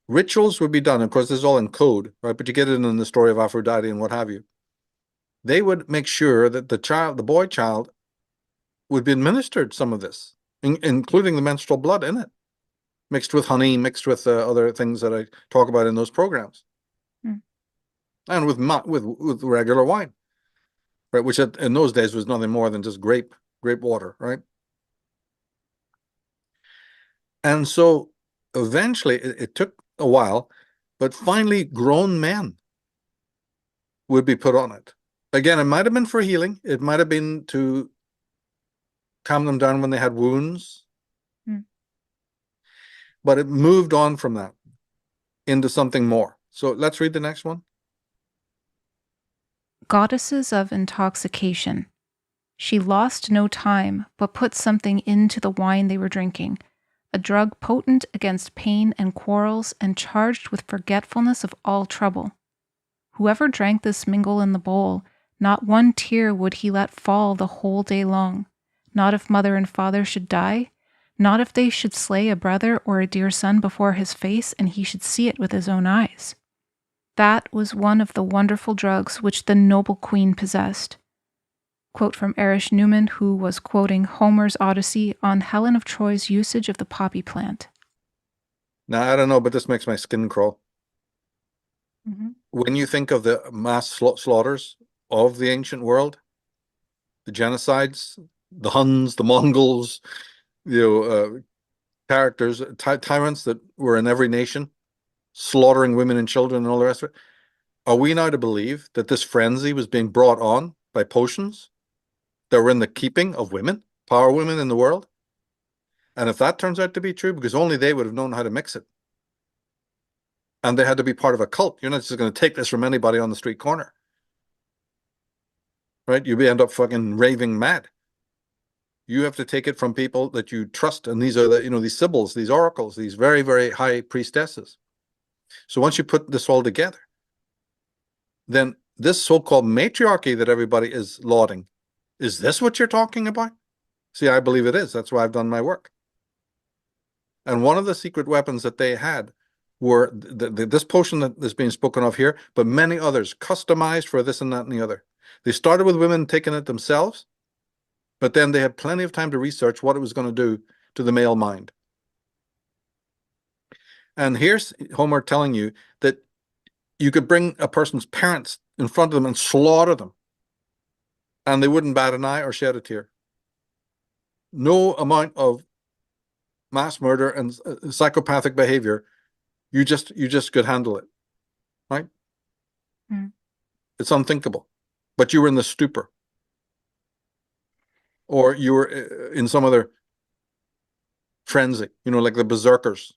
Rituals would be done. Of course, this is all in code, right? But you get it in the story of Aphrodite and what have you. They would make sure that the boy child, would be administered some of this, including the menstrual blood in it, mixed with honey, mixed with other things that I talk about in those programs, and with regular wine, right? Which in those days was nothing more than just grape water, right? And so eventually, it took a while, but finally, grown men would be put on it. Again, it might have been for healing. It might have been to calm them down when they had wounds. But it moved on from that into something more. So let's read the next one. Goddesses of intoxication. She lost no time, but put something into the wine they were drinking, a drug potent against pain and quarrels and charged with forgetfulness of all trouble. Whoever drank this mingle in the bowl, not one tear would he let fall the whole day long, not if mother and father should die, not if they should slay a brother or a dear son before his face and he should see it with his own eyes. That was one of the wonderful drugs which the noble queen possessed. Quote from Erich Neumann, who was quoting Homer's Odyssey on Helen of Troy's usage of the poppy plant. Now, I don't know, but this makes my skin crawl. When you think of the mass slaughters of the ancient world, the genocides, the Huns, the Mongols, characters, tyrants that were in every nation, slaughtering women and children and all the rest of it, are we now to believe that this frenzy was being brought on by potions that were in the keeping of women, power women in the world? And if that turns out to be true, because only they would have known how to mix it, and they had to be part of a cult. You're not just going to take this from anybody on the street corner, right? You end up fucking raving mad. You have to take it from people that you trust, and these are these sibyls, these oracles, these very, very high priestesses. So once you put this all together, then this so-called matriarchy that everybody is lauding, is this what you're talking about? See, I believe it is. That's why I've done my work. And one of the secret weapons that they had were this potion that is being spoken of here, but many others customized for this and that and the other. They started with women taking it themselves, but then they had plenty of time to research what it was going to do to the male mind. And here's Homer telling you that you could bring a person's parents in front of them and slaughter them, and they wouldn't bat an eye or shed a tear. No amount of mass murder and psychopathic behavior, you just could handle it, right? It's unthinkable. But you were in the stupor, or you were in some other frenzy, like the berserkers.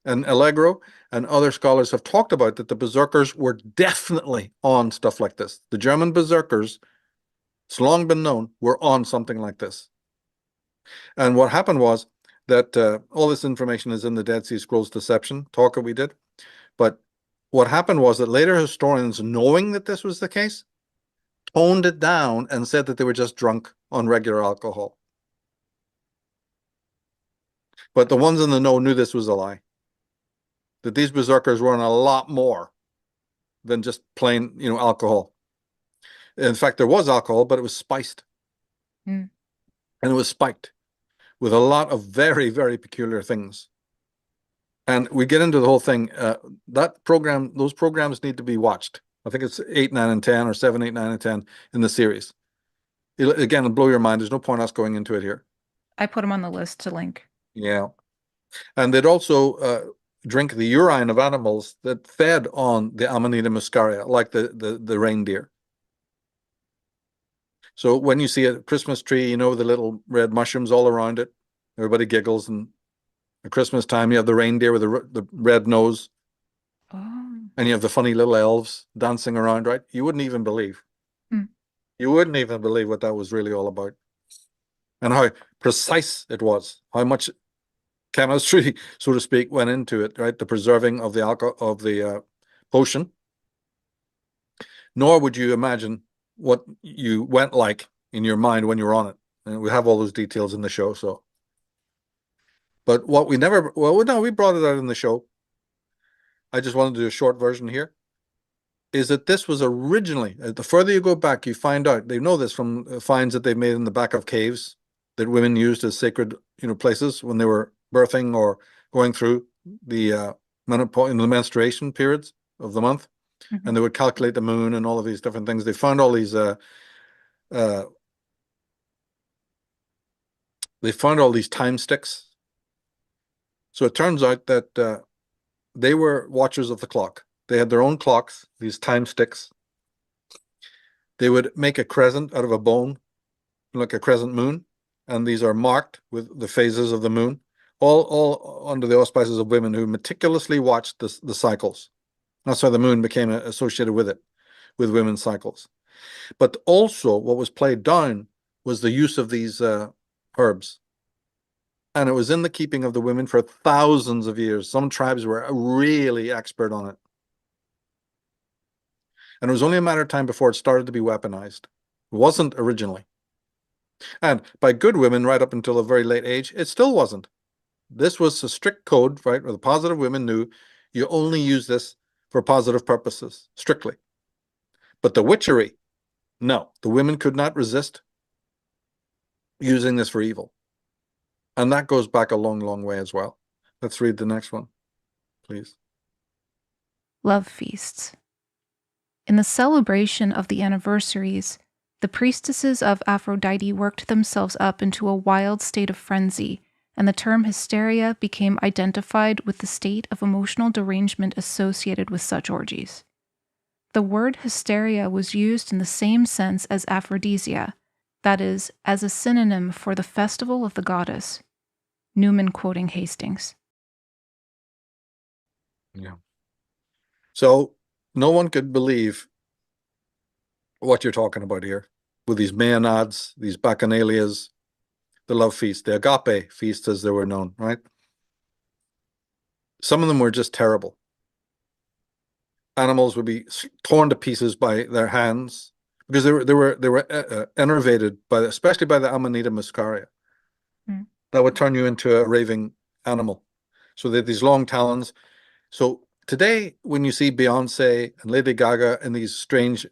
And Allegro and other scholars have talked about that the berserkers were definitely on stuff like this. The German berserkers, it's long been known, were on something like this. And what happened was that all this information is in the Dead Sea Scrolls Deception talk that we did. But what happened was that later historians, knowing that this was the case, toned it down and said that they were just drunk on regular alcohol. But the ones in the know knew this was a lie. That these berserkers were on a lot more than just plain, alcohol. In fact, there was alcohol, but it was spiced. And it was spiked with a lot of very, very peculiar things. And we get into the whole thing. Those programs need to be watched. I think it's 8, 9, and 10, or 7, 8, 9, and 10 in the series. It'll blow your mind. There's no point us going into it here. I put them on the list to link. Yeah. And they'd also drink the urine of animals that fed on the Amanita muscaria, like the reindeer. So when you see a Christmas tree, the little red mushrooms all around it, everybody giggles. And at Christmas time, you have the reindeer with the red nose. Oh. And you have the funny little elves dancing around, right? You wouldn't even believe. You wouldn't even believe what that was really all about. And how precise it was, how much chemistry, so to speak, went into it, right? The preserving of the alcohol, of the potion. Nor would you imagine what you went like in your mind when you were on it. And we have all those details in the show. So But what we never, well, no, we brought it out in the show. I just wanted to do a short version here. Is that this was originally, the further you go back, you find out, they know this from finds that they've made in the back of caves that women used as sacred, places when they were birthing or going through the menopause, in the menstruation periods of the month. Mm-hmm. And they would calculate the moon and all of these different things. They found all these time sticks. So it turns out that they were watchers of the clock. They had their own clocks, these time sticks. They would make a crescent out of a bone, like a crescent moon, and these are marked with the phases of the moon, all under the auspices of women who meticulously watched the cycles. That's how the moon became associated with it, with women's cycles. But also what was played down was the use of these herbs. And it was in the keeping of the women for thousands of years. Some tribes were really expert on it. And it was only a matter of time before it started to be weaponized. It wasn't originally. And by good women right up until a very late age, it still wasn't. This was a strict code, right, where the positive women knew you only use this for positive purposes, strictly. But the witchery, no, the women could not resist using this for evil. And that goes back a long, long way as well. Let's read the next one, please. Love feasts. In the celebration of the anniversaries, the priestesses of Aphrodite worked themselves up into a wild state of frenzy, and the term hysteria became identified with the state of emotional derangement associated with such orgies. The word hysteria was used in the same sense as aphrodisia, that is, as a synonym for the festival of the goddess. Newman quoting Hastings. Yeah. So no one could believe what you're talking about here with these maenads, these bacchanalias, the love feast, the agape feast as they were known, right? Some of them were just terrible. Animals would be torn to pieces by their hands because they were enervated by, especially by the Amanita muscaria. Mm. That would turn you into a raving animal. So they had these long talons. So today, when you see Beyonce and Lady Gaga and these strange,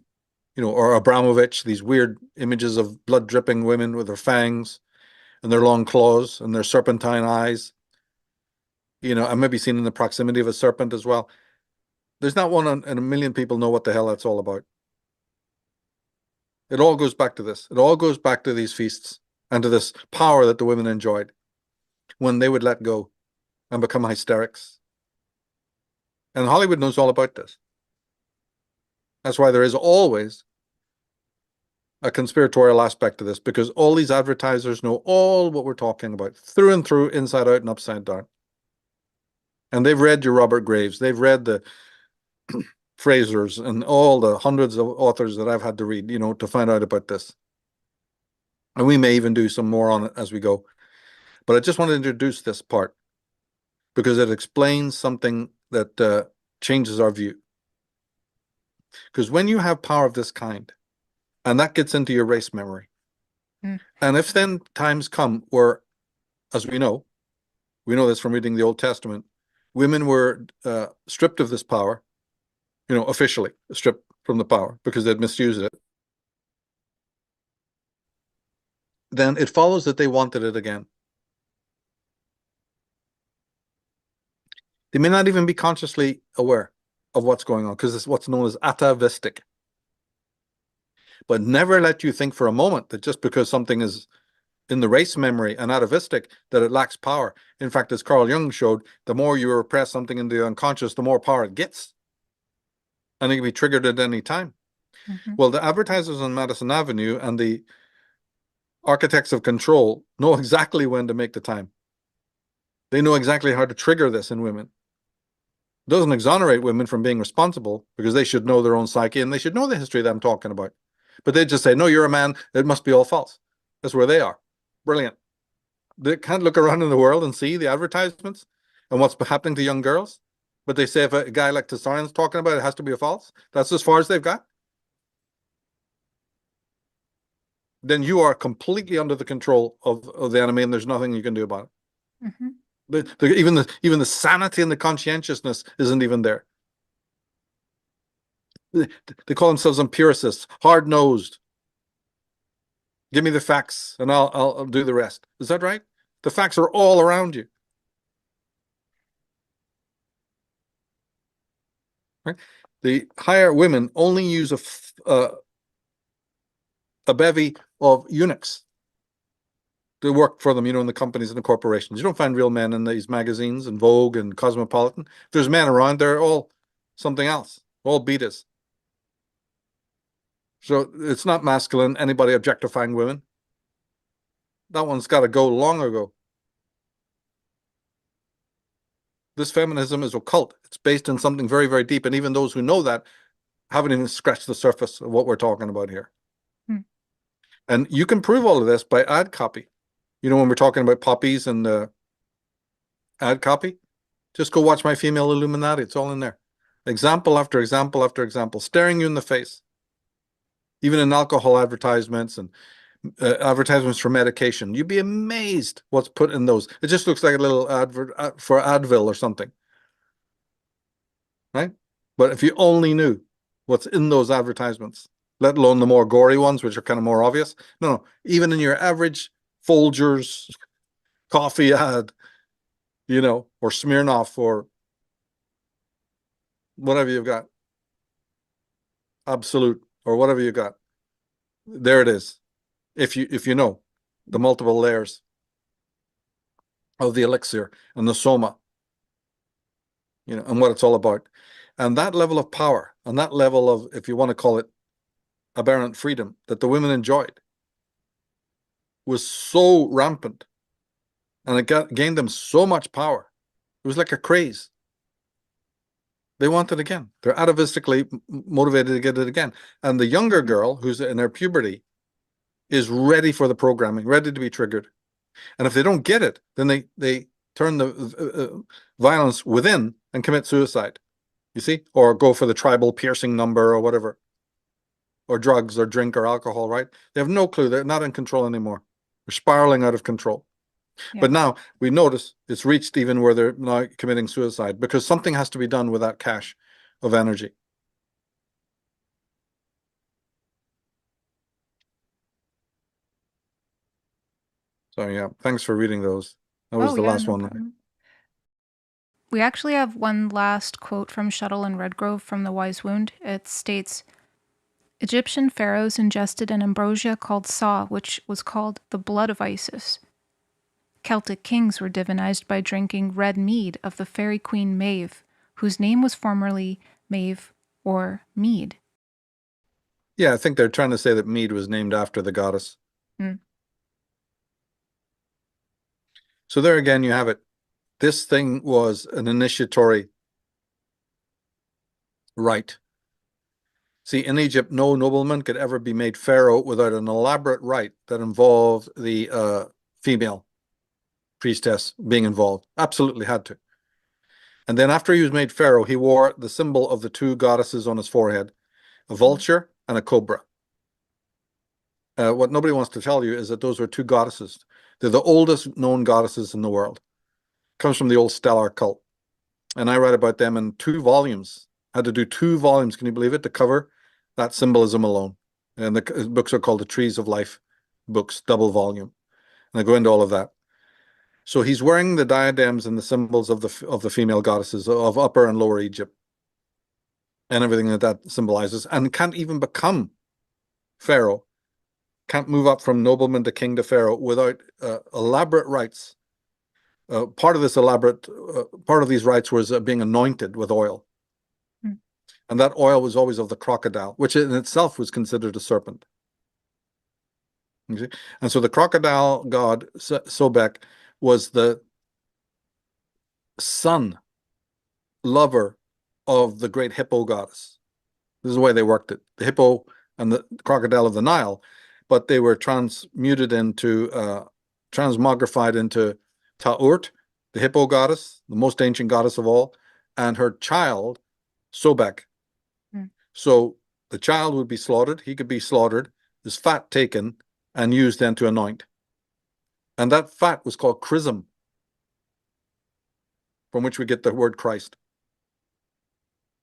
or Abramovich, these weird images of blood dripping women with their fangs and their long claws and their serpentine eyes, and maybe seen in the proximity of a serpent as well. There's not one in a million people know what the hell that's all about. It all goes back to this. It all goes back to these feasts and to this power that the women enjoyed when they would let go and become hysterics. And Hollywood knows all about this. That's why there is always a conspiratorial aspect to this, because all these advertisers know all what we're talking about, through and through, inside out and upside down. And they've read your Robert Graves. They've read the Frasers and all the hundreds of authors that I've had to read, to find out about this. And we may even do some more on it as we go. But I just want to introduce this part because it explains something that changes our view. Because when you have power of this kind, and that gets into your race memory, and if then times come where, as we know this from reading the Old Testament, women were stripped of this power, officially stripped from the power because they'd misused it, then it follows that they wanted it again. They may not even be consciously aware of what's going on because it's what's known as atavistic. But never let you think for a moment that just because something is in the race memory and atavistic that it lacks power. In fact, as Carl Jung showed, the more you repress something in the unconscious, the more power it gets. And it can be triggered at any time. Mm-hmm. Well, the advertisers on Madison Avenue and the architects of control know exactly when to make the time. They know exactly how to trigger this in women. It doesn't exonerate women from being responsible because they should know their own psyche and they should know the history that I'm talking about. But they just say, no, you're a man. It must be all false. That's where they are. Brilliant. They can't look around in the world and see the advertisements and what's happening to young girls. But they say if a guy like Tsarion's talking about it, it has to be a false. That's as far as they've got. Then you are completely under the control of the enemy and there's nothing you can do about it. Mm-hmm. Even the sanity and the conscientiousness isn't even there. They call themselves empiricists, hard-nosed. Give me the facts and I'll do the rest. Is that right? The facts are all around you. Right? The higher women only use a bevy of eunuchs to work for them, in the companies and the corporations. You don't find real men in these magazines and Vogue and Cosmopolitan. If there's men around, they're all something else, all betas. So it's not masculine, anybody objectifying women. That one's got to go long ago. This feminism is occult. It's based on something very, very deep. And even those who know that haven't even scratched the surface of what we're talking about here. And you can prove all of this by ad copy. When we're talking about poppies and ad copy, just go watch My Female Illuminati. It's all in there. Example after example after example, staring you in the face. Even in alcohol advertisements and advertisements for medication. You'd be amazed what's put in those. It just looks like a little advert for Advil or something. Right? But if you only knew what's in those advertisements, let alone the more gory ones, which are kind of more obvious. No, even in your average Folgers coffee ad, or Smirnoff or whatever you've got, Absolute or whatever you got, there it is. If you know the multiple layers of the elixir and the soma, and what it's all about, and that level of power and that level of, if you want to call it, aberrant freedom that the women enjoyed was so rampant, and it gained them so much power. It was like a craze. They want it again. They're atavistically motivated to get it again. And the younger girl who's in her puberty is ready for the programming, ready to be triggered. And if they don't get it, then they turn the violence within and commit suicide, you see, or go for the tribal piercing number or whatever, or drugs or drink or alcohol, right? They have no clue. They're not in control anymore. They're spiraling out of control. Yeah. But now we notice it's reached even where they're now committing suicide because something has to be done with that cache of energy. So yeah, thanks for reading those. That was the last one. Problem. We actually have one last quote from Shuttle and Redgrove from The Wise Wound. It states, Egyptian pharaohs ingested an ambrosia called Sa, which was called the blood of Isis. Celtic kings were divinized by drinking red mead of the fairy queen Maeve, whose name was formerly Maeve or Mead. Yeah, I think they're trying to say that mead was named after the goddess. So there again, you have it. This thing was an initiatory rite. See, in Egypt, no nobleman could ever be made pharaoh without an elaborate rite that involved the female priestess being involved. Absolutely had to. And then after he was made pharaoh, he wore the symbol of the two goddesses on his forehead, a vulture and a cobra. What nobody wants to tell you is that those were two goddesses. They're the oldest known goddesses in the world. Comes from the old stellar cult. And I write about them in 2 volumes. I had to do 2 volumes, can you believe it, to cover that symbolism alone. And the books are called the Trees of Life books, double volume. And I go into all of that. So he's wearing the diadems and the symbols of the female goddesses of Upper and Lower Egypt and everything that symbolizes, and can't even become pharaoh, can't move up from nobleman to king to pharaoh without elaborate rites. Part of these rites was being anointed with oil. And that oil was always of the crocodile, which in itself was considered a serpent. You see? And so the crocodile god, Sobek, was the son, lover of the great hippo goddess. This is the way they worked it. The hippo and the crocodile of the Nile, but they were transmogrified into Ta'urt, the hippo goddess, the most ancient goddess of all, and her child, Sobek. So the child would be slaughtered. He could be slaughtered, his fat taken and used then to anoint. And that fat was called chrism. from which we get the word Christ.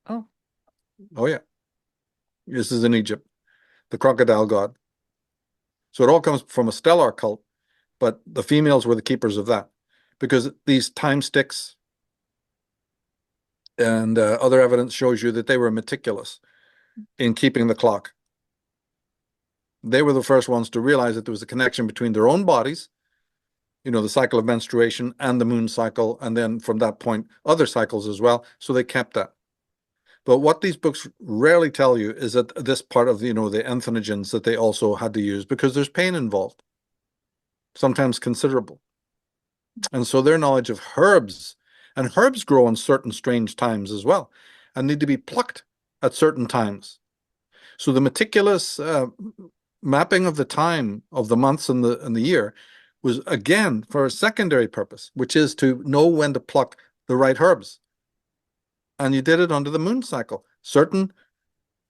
Oh. Oh, yeah. This is in Egypt, the crocodile god. So it all comes from a stellar cult, but the females were the keepers of that, because these time sticks and other evidence shows you that they were meticulous in keeping the clock. They were the first ones to realize that there was a connection between their own bodies, the cycle of menstruation and the moon cycle, and then from that point, other cycles as well. So they kept that. But what these books rarely tell you is that this part of, the entheogens that they also had to use, because there's pain involved, sometimes considerable. And so their knowledge of herbs, and herbs grow in certain strange times as well, and need to be plucked at certain times. So the meticulous mapping of the time of the months and the year was, again, for a secondary purpose, which is to know when to pluck the right herbs. And you did it under the moon cycle. Certain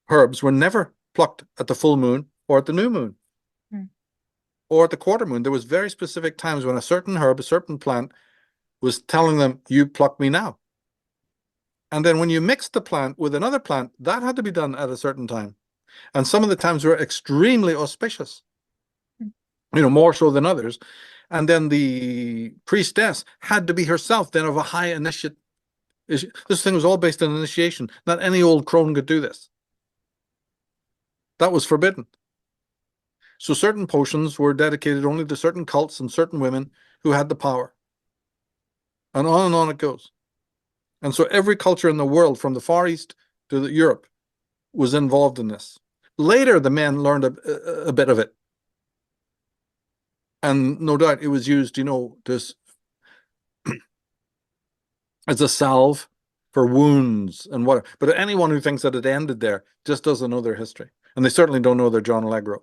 herbs were never plucked at the full moon or at the new moon or at the quarter moon. There was very specific times when a certain herb, a certain plant, was telling them, you pluck me now. And then when you mixed the plant with another plant, that had to be done at a certain time. And some of the times were extremely auspicious, more so than others. And then the priestess had to be herself then of a high initiate. This thing was all based on initiation. Not any old crone could do this. That was forbidden. So certain potions were dedicated only to certain cults and certain women who had the power. And on it goes. And so every culture in the world, from the Far East to Europe, was involved in this. Later, the men learned a bit of it. And no doubt it was used, as a salve for wounds and whatever. But anyone who thinks that it ended there just doesn't know their history. And they certainly don't know their John Allegro.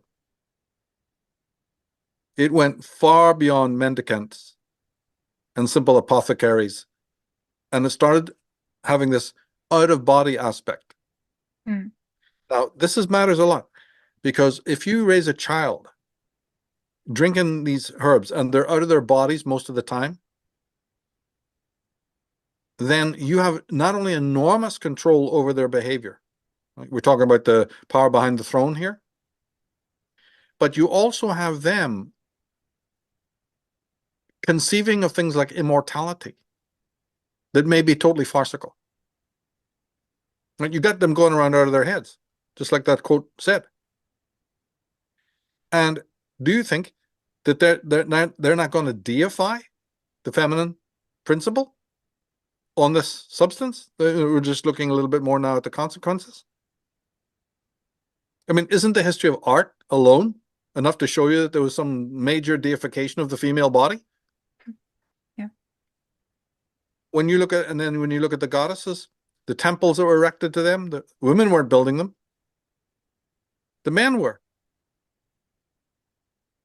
It went far beyond mendicants and simple apothecaries. And it started having this out-of-body aspect. Now, this matters a lot, because if you raise a child drinking these herbs and they're out of their bodies most of the time, then you have not only enormous control over their behavior. We're talking about the power behind the throne here, but you also have them conceiving of things like immortality that may be totally farcical. You got them going around out of their heads, just like that quote said. And do you think that they're not going to deify the feminine principle on this substance? We're just looking a little bit more now at the consequences. I mean, isn't the history of art alone enough to show you that there was some major deification of the female body? Yeah. When you look at the goddesses, the temples that were erected to them, the women weren't building them. The men were.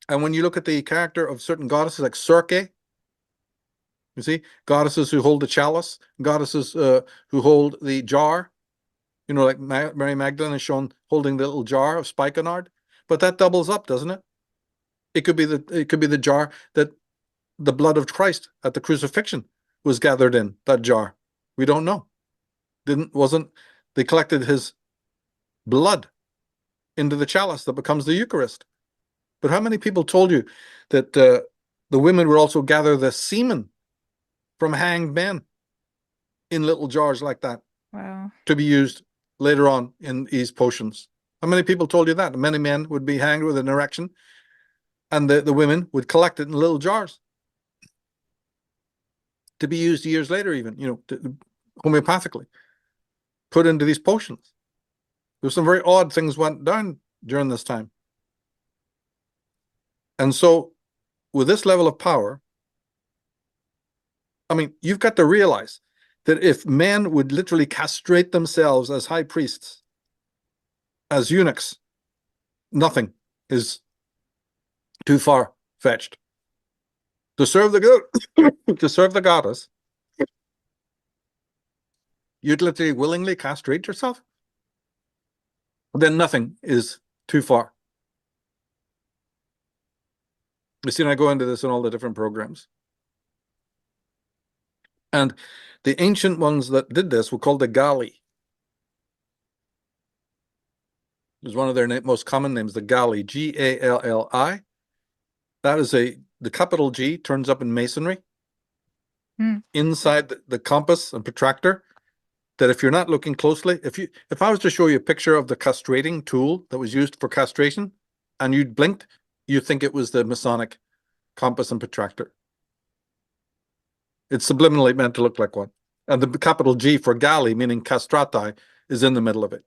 And when you look at the character of certain goddesses like Psyche, you see, goddesses who hold the chalice, goddesses who hold the jar, like Mary Magdalene is shown holding the little jar of spikenard, but that doubles up, doesn't it? It could be the jar that the blood of Christ at the crucifixion was gathered in, that jar. We don't know. They collected his blood into the chalice that becomes the Eucharist. But how many people told you that the women would also gather the semen from hanged men in little jars like that? Wow. To be used later on in these potions? How many people told you that? Many men would be hanged with an erection, and the women would collect it in little jars to be used years later, even, homeopathically, put into these potions. There's some very odd things went down during this time. And so with this level of power, I mean, you've got to realize that if men would literally castrate themselves as high priests, as eunuchs, nothing is too far-fetched. To serve the goddess, you'd literally willingly castrate yourself, then nothing is too far. You see, and I go into this in all the different programs. And the ancient ones that did this were called the Gali. It was one of their most common names, the Gali, Galli. That is the capital G turns up in masonry inside the compass and protractor. That if you're not looking closely, if I was to show you a picture of the castrating tool that was used for castration and you'd blinked, you'd think it was the Masonic compass and protractor. It's subliminally meant to look like one. And the capital G for Galli, meaning castrati, is in the middle of it.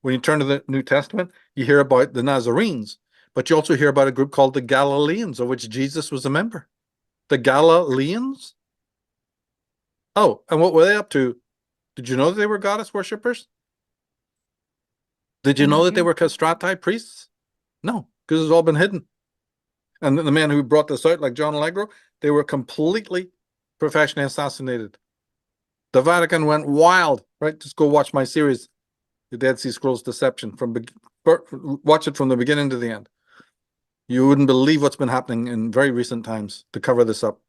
When you turn to the New Testament, you hear about the Nazarenes, but you also hear about a group called the Galileans, of which Jesus was a member. The Galileans? Oh, and what were they up to? Did you know that they were goddess worshippers? Did you know that they were castrati priests? No, because it's all been hidden. And the man who brought this out, like John Allegro, they were completely professionally assassinated. The Vatican went wild, right? Just go watch my series, The Dead Sea Scrolls Deception. Watch it from the beginning to the end. You wouldn't believe what's been happening in very recent times to cover this up.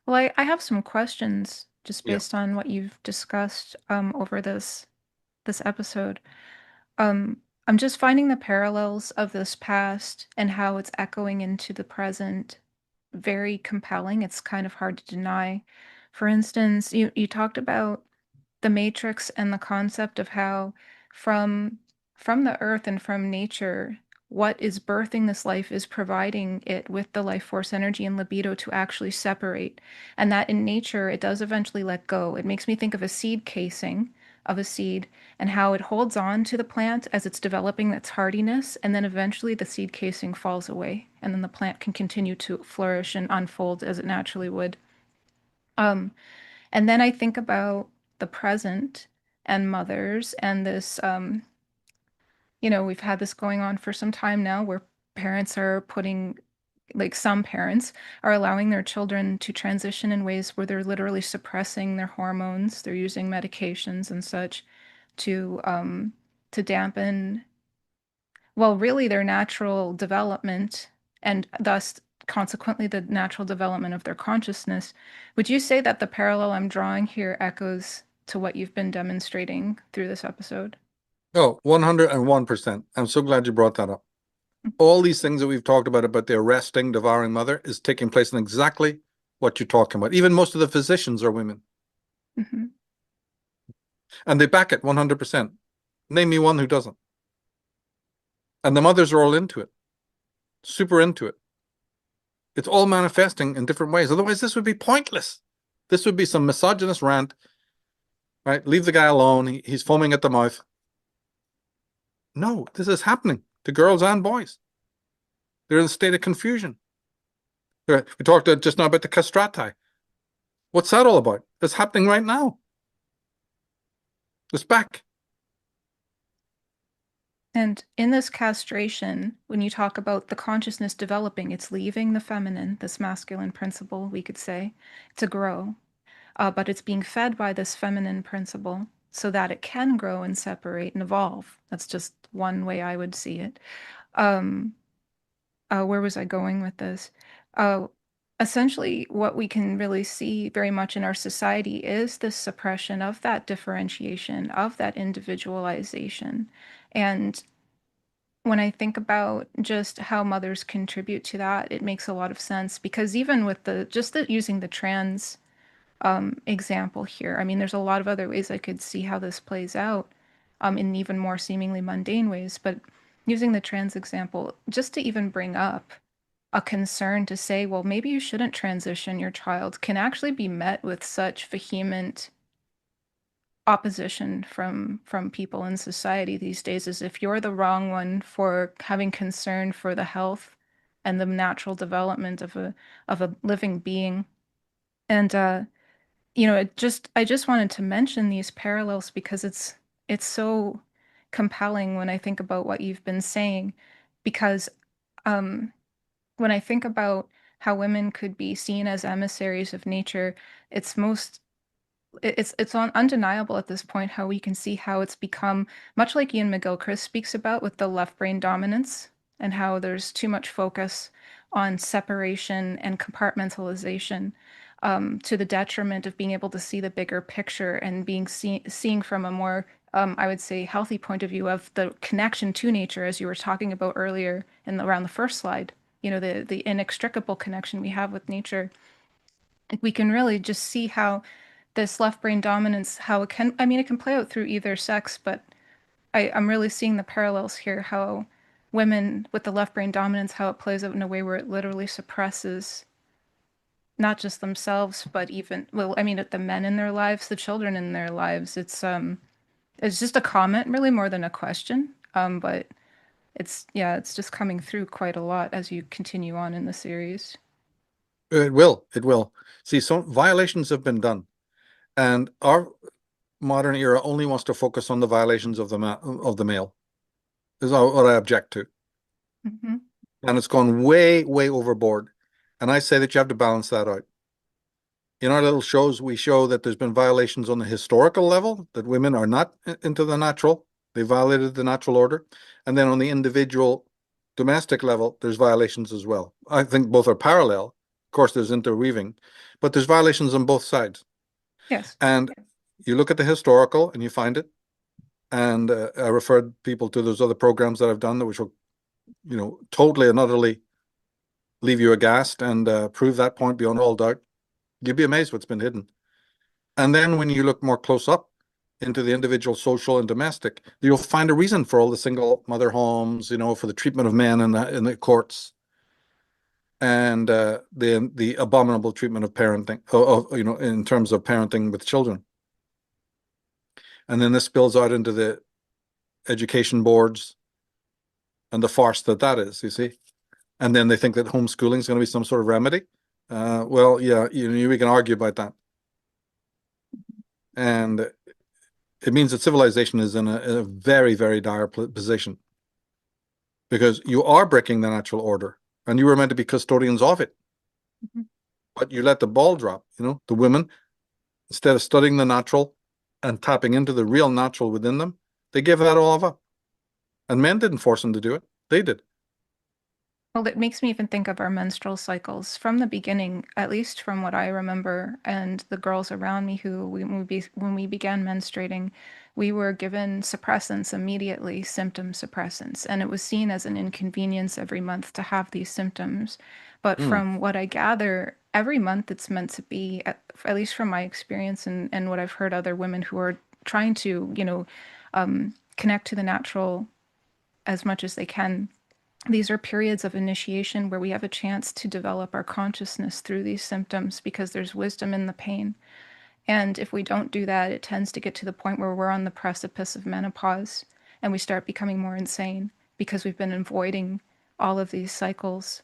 Well, I have some questions just based on what you've discussed over this episode. I'm just finding the parallels of this past and how it's echoing into the present very compelling. It's kind of hard to deny. For instance, you talked about the matrix and the concept of how from the earth and from nature, what is birthing this life is providing it with the life force energy and libido to actually separate, and that in nature it does eventually let go. It makes me think of a seed casing of a seed and how it holds on to the plant as it's developing its hardiness, and then eventually the seed casing falls away and then the plant can continue to flourish and unfold as it naturally would. And then I think about the present and mothers and this, we've had this going on for some time now where parents are putting, like some parents are allowing their children to transition in ways where they're literally suppressing their hormones. They're using medications and such to dampen, well, really their natural development and thus consequently the natural development of their consciousness. Would you say that the parallel I'm drawing here echoes to what you've been demonstrating through this episode? Oh, 101%. I'm so glad you brought that up. All these things that we've talked about the arresting, devouring mother is taking place in exactly what you're talking about. Even most of the physicians are women. Mm-hmm. And they back it 100%. Name me one who doesn't. And the mothers are all into it. Super into it. It's all manifesting in different ways. Otherwise, this would be pointless. This would be some misogynist rant, right? Leave the guy alone. He's foaming at the mouth. No, this is happening to girls and boys. They're in a state of confusion. We talked just now about the castrati. What's that all about? It's happening right now. It's back. And in this castration, when you talk about the consciousness developing, it's leaving the feminine, this masculine principle, we could say, to grow. But it's being fed by this feminine principle so that it can grow and separate and evolve. That's just one way I would see it. Where was I going with this? Essentially, what we can really see very much in our society is this suppression of that differentiation, of that individualization. And when I think about just how mothers contribute to that, it makes a lot of sense because even with using the trans example here, I mean, there's a lot of other ways I could see how this plays out in even more seemingly mundane ways, but using the trans example, just to even bring up a concern to say, well, maybe you shouldn't transition your child can actually be met with such vehement opposition from people in society these days, as if you're the wrong one for having concern for the health and the natural development of a living being. And I just wanted to mention these parallels because it's so compelling when I think about what you've been saying, because when I think about how women could be seen as emissaries of nature, it's most undeniable at this point how we can see how it's become much like Ian McGilchrist speaks about with the left brain dominance and how there's too much focus on separation and compartmentalization, to the detriment of being able to see the bigger picture and seeing from a more, I would say, healthy point of view of the connection to nature, as you were talking about earlier and around the first slide. The inextricable connection we have with nature. We can really just see how this left brain dominance, how it can, I mean, it can play out through either sex, but I'm really seeing the parallels here, how women with the left brain dominance, how it plays out in a way where it literally suppresses not just themselves, but even, well, I mean, the men in their lives, the children in their lives. It's just a comment, really more than a question. But yeah, it's just coming through quite a lot as you continue on in the series. It will. It will. See, some violations have been done, and our modern era only wants to focus on the violations of the male. Is what I object to, Mm-hmm. and it's gone way, way overboard. And I say that you have to balance that out. In our little shows, we show that there's been violations on the historical level, that women are not into the natural. They violated the natural order. And then on the individual domestic level, there's violations as well. I think both are parallel. Of course, there's interweaving, but there's violations on both sides. Yes. And you look at the historical and you find it. And I referred people to those other programs that I've done, which will, totally and utterly leave you aghast and prove that point beyond all doubt. You'd be amazed what's been hidden. And then when you look more close up into the individual social and domestic, you'll find a reason for all the single mother homes, for the treatment of men in the courts, and the abominable treatment of parenting, in terms of parenting with children. And then this spills out into the education boards and the farce that is, you see. And then they think that homeschooling is going to be some sort of remedy. Well, yeah, we can argue about that. And it means that civilization is in a very, very dire position, because you are breaking the natural order, and you were meant to be custodians of it. Mm-hmm. But you let the ball drop. The women, instead of studying the natural and tapping into the real natural within them, they gave that all up. And men didn't force them to do it. They did. Well, it makes me even think of our menstrual cycles from the beginning, at least from what I remember, and the girls around me who, when we began menstruating, we were given suppressants immediately, symptom suppressants, and it was seen as an inconvenience every month to have these symptoms. But from what I gather, every month it's meant to be, at least from my experience and what I've heard other women who are trying to, connect to the natural as much as they can. These are periods of initiation where we have a chance to develop our consciousness through these symptoms because there's wisdom in the pain. And if we don't do that, it tends to get to the point where we're on the precipice of menopause and we start becoming more insane because we've been avoiding all of these cycles,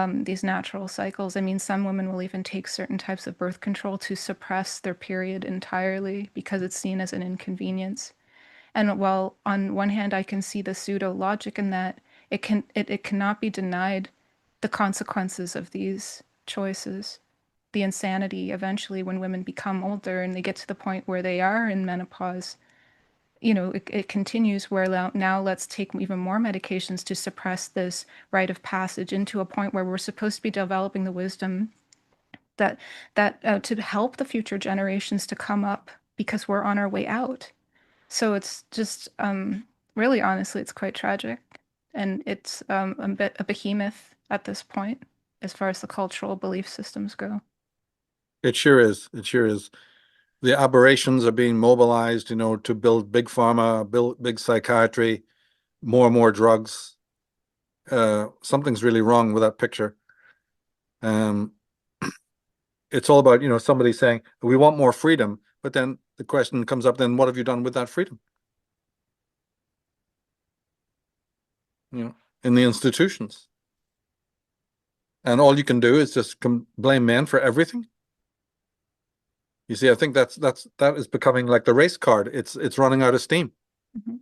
these natural cycles. I mean, some women will even take certain types of birth control to suppress their period entirely because it's seen as an inconvenience. And while on one hand I can see the pseudo logic in that, it cannot be denied the consequences of these choices, the insanity eventually when women become older and they get to the point where they are in menopause. It continues where now let's take even more medications to suppress this rite of passage into a point where we're supposed to be developing the wisdom that to help the future generations to come up because we're on our way out. So it's just really honestly, it's quite tragic. And it's a bit a behemoth at this point as far as the cultural belief systems go. It sure is. It sure is. The aberrations are being mobilized, to build big pharma, build big psychiatry, more and more drugs. Something's really wrong with that picture. It's all about, somebody saying, we want more freedom. But then the question comes up, then what have you done with that freedom? In the institutions. And all you can do is just blame men for everything. You see, I think that is becoming like the race card. It's running out of steam. Mm-hmm.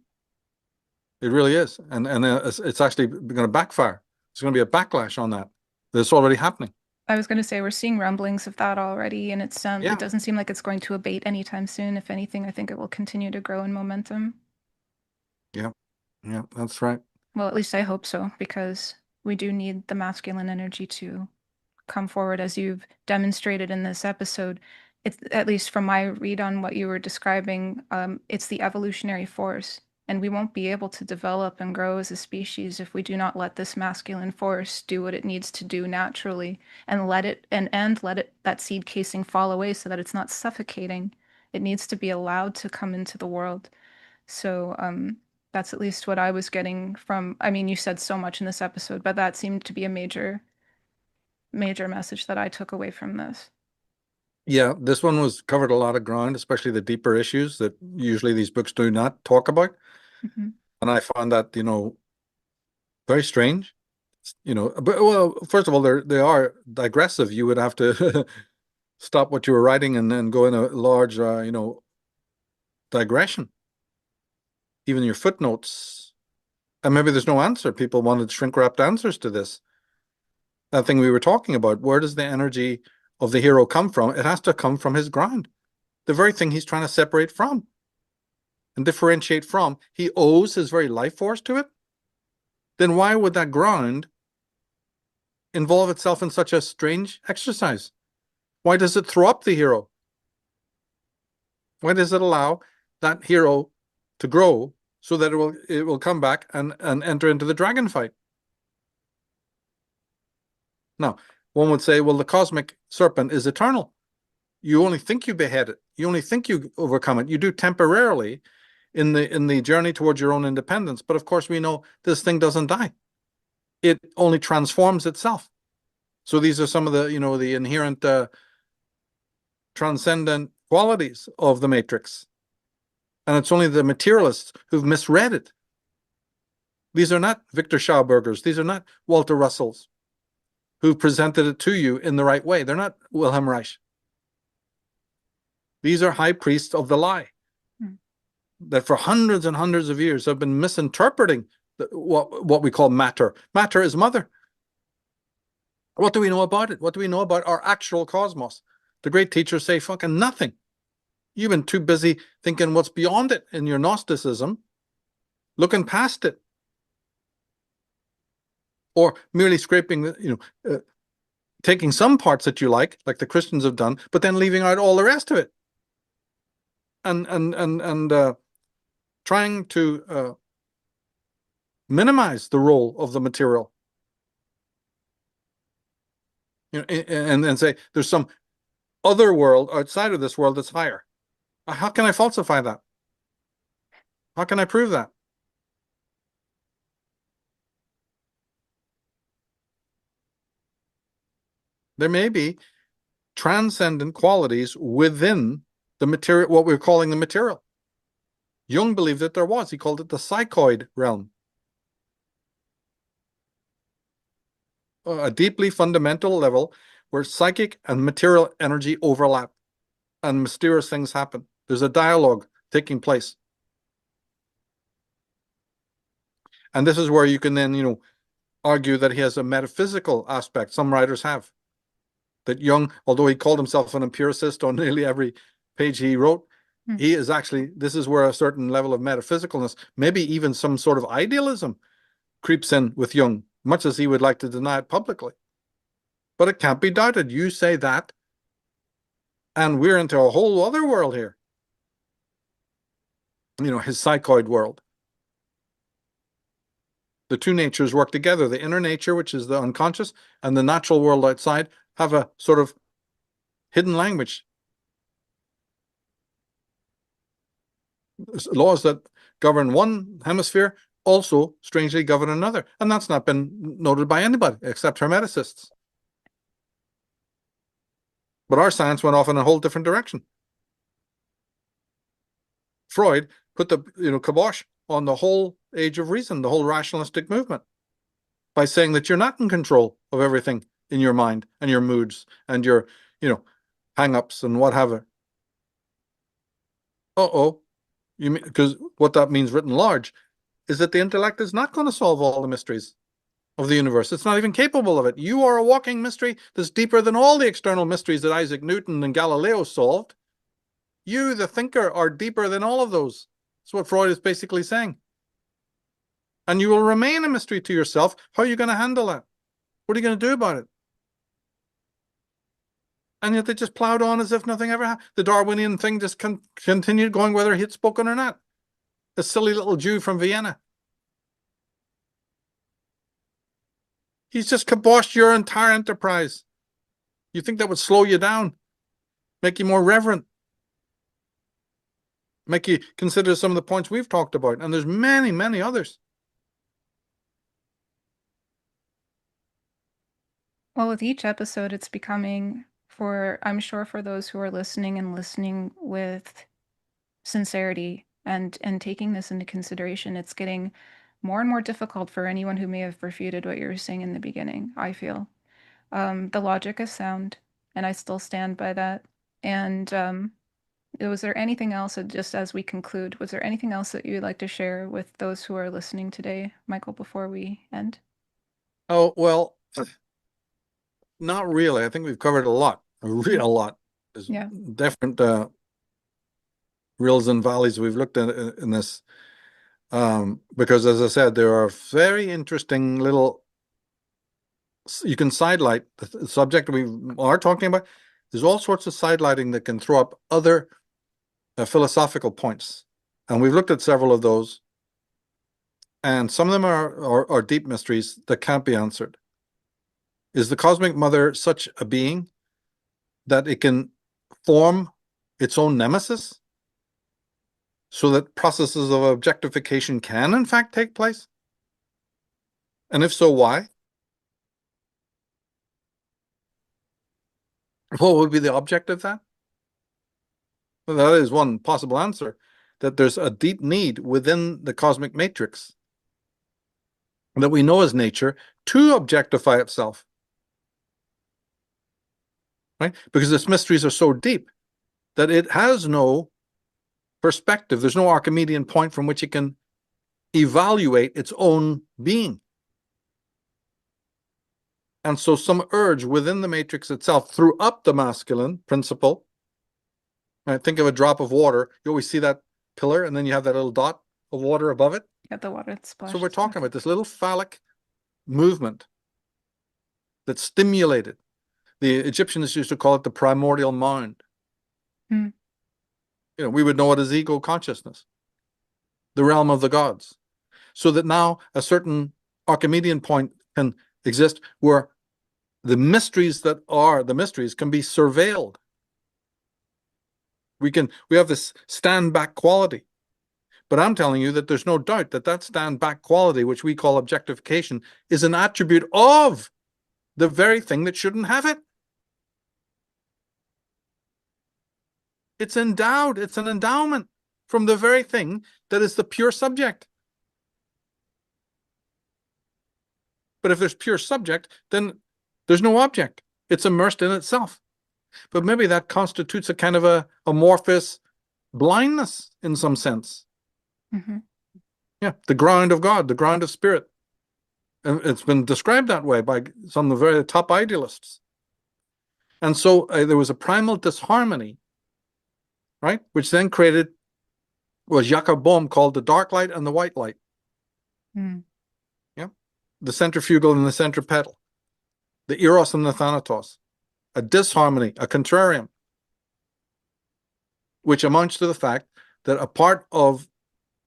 It really is, and it's actually going to backfire. There's going to be a backlash on that. That's already happening. I was going to say we're seeing rumblings of that already, and it doesn't seem like it's going to abate anytime soon. If anything, I think it will continue to grow in momentum. Yeah, that's right. Well, at least I hope so, because we do need the masculine energy to come forward, as you've demonstrated in this episode. It's, at least from my read on what you were describing, it's the evolutionary force. And we won't be able to develop and grow as a species if we do not let this masculine force do what it needs to do naturally, and let it that seed casing fall away so that it's not suffocating. It needs to be allowed to come into the world. So that's at least what I was getting from, I mean, you said so much in this episode, but that seemed to be a major message that I took away from this. Yeah, this one was covered a lot of ground, especially the deeper issues that usually these books do not talk about. Mm-hmm. And I found that, very strange. But well, first of all, they are digressive. You would have to stop what you were writing and then go in a large, digression. Even your footnotes. And maybe there's no answer. People wanted shrink-wrapped answers to this. That thing we were talking about. Where does the energy of the hero come from? It has to come from his ground. The very thing he's trying to separate from and differentiate from. He owes his very life force to it. Then why would that ground involve itself in such a strange exercise? Why does it throw up the hero? Why does it allow that hero to grow so that it will come back and enter into the dragon fight? Now, one would say, well, the cosmic serpent is eternal. You only think you behead it. You only think you overcome it. You do temporarily in the journey towards your own independence. But of course, we know this thing doesn't die. It only transforms itself. So these are some of the, the inherent transcendent qualities of the Matrix. And it's only the materialists who've misread it. These are not Victor Schaubergers. These are not Walter Russells who've presented it to you in the right way. They're not Wilhelm Reich. These are high priests of the lie that for hundreds and hundreds of years have been misinterpreting what we call matter. Matter is mother. What do we know about it? What do we know about our actual cosmos? The great teachers say fucking nothing. You've been too busy thinking what's beyond it in your Gnosticism, looking past it, or merely scraping, taking some parts that you like the Christians have done, but then leaving out all the rest of it, and trying to minimize the role of the material, and say there's some other world outside of this world that's higher. How can I falsify that? How can I prove that? There may be transcendent qualities within the material, what we're calling the material. Jung believed that there was. He called it the psychoid realm. A deeply fundamental level where psychic and material energy overlap and mysterious things happen. There's a dialogue taking place. And this is where you can then, argue that he has a metaphysical aspect. Some writers have. That Jung, although he called himself an empiricist on nearly every page he wrote, he is actually, this is where a certain level of metaphysicalness, maybe even some sort of idealism creeps in with Jung, much as he would like to deny it publicly. But it can't be doubted. You say that, and we're into a whole other world here. His psychoid world. The two natures work together. The inner nature, which is the unconscious, and the natural world outside have a sort of hidden language. Laws that govern one hemisphere also strangely govern another. And that's not been noted by anybody except hermeticists. But our science went off in a whole different direction. Freud put the kibosh on the whole age of reason, the whole rationalistic movement, by saying that you're not in control of everything in your mind and your moods and your, hang-ups and what have you. Because what that means written large is that the intellect is not going to solve all the mysteries of the universe. It's not even capable of it. You are a walking mystery that's deeper than all the external mysteries that Isaac Newton and Galileo solved. You, the thinker, are deeper than all of those. That's what Freud is basically saying. And you will remain a mystery to yourself. How are you going to handle that? What are you going to do about it? And yet they just plowed on as if nothing ever happened. The Darwinian thing just continued going whether he'd spoken or not. A silly little Jew from Vienna. He's just kiboshed your entire enterprise. You think that would slow you down, make you more reverent, make you consider some of the points we've talked about. And there's many, many others. Well, with each episode, it's becoming, I'm sure for those who are listening and listening with sincerity and taking this into consideration, it's getting more and more difficult for anyone who may have refuted what you were saying in the beginning, I feel. The logic is sound, and I still stand by that. And was there anything else, just as we conclude, was there anything else that you would like to share with those who are listening today, Michael, before we end? Oh, well, not really. I think we've covered a lot, a real lot. There's different rills and valleys we've looked at in this. Because as I said, there are very interesting little, you can sidelight the subject we are talking about. There's all sorts of sidelighting that can throw up other philosophical points. And we've looked at several of those. And some of them are deep mysteries that can't be answered. Is the cosmic mother such a being that it can form its own nemesis so that processes of objectification can in fact take place? And if so, why? What would be the object of that? Well, that is one possible answer, that there's a deep need within the cosmic matrix that we know as nature to objectify itself. Right? Because its mysteries are so deep that it has no perspective. There's no Archimedean point from which it can evaluate its own being. And so some urge within the matrix itself threw up the masculine principle. Right? Think of a drop of water. You always see that pillar, and then you have that little dot of water above it. Got the water that splashes. So we're talking about this little phallic movement that stimulated. The Egyptians used to call it the primordial mind. Hmm. You know, we would know it as ego consciousness, the realm of the gods. So that now a certain Archimedean point can exist where the mysteries that are the mysteries can be surveilled. We have this stand back quality. But I'm telling you that there's no doubt that that stand back quality, which we call objectification, is an attribute of the very thing that shouldn't have it. It's endowed, it's an endowment from the very thing that is the pure subject. But if there's pure subject, then there's no object. It's immersed in itself. But maybe that constitutes a kind of a amorphous blindness in some sense. Mm-hmm. Yeah, the ground of God, the ground of spirit. And it's been described that way by some of the very top idealists. And so there was a primal disharmony, right? Which then created what Jakob Bohm called the dark light and the white light. Mm. Yeah, the centrifugal and the centripetal, the eros and the thanatos, a disharmony, a contrarium, which amounts to the fact that a part of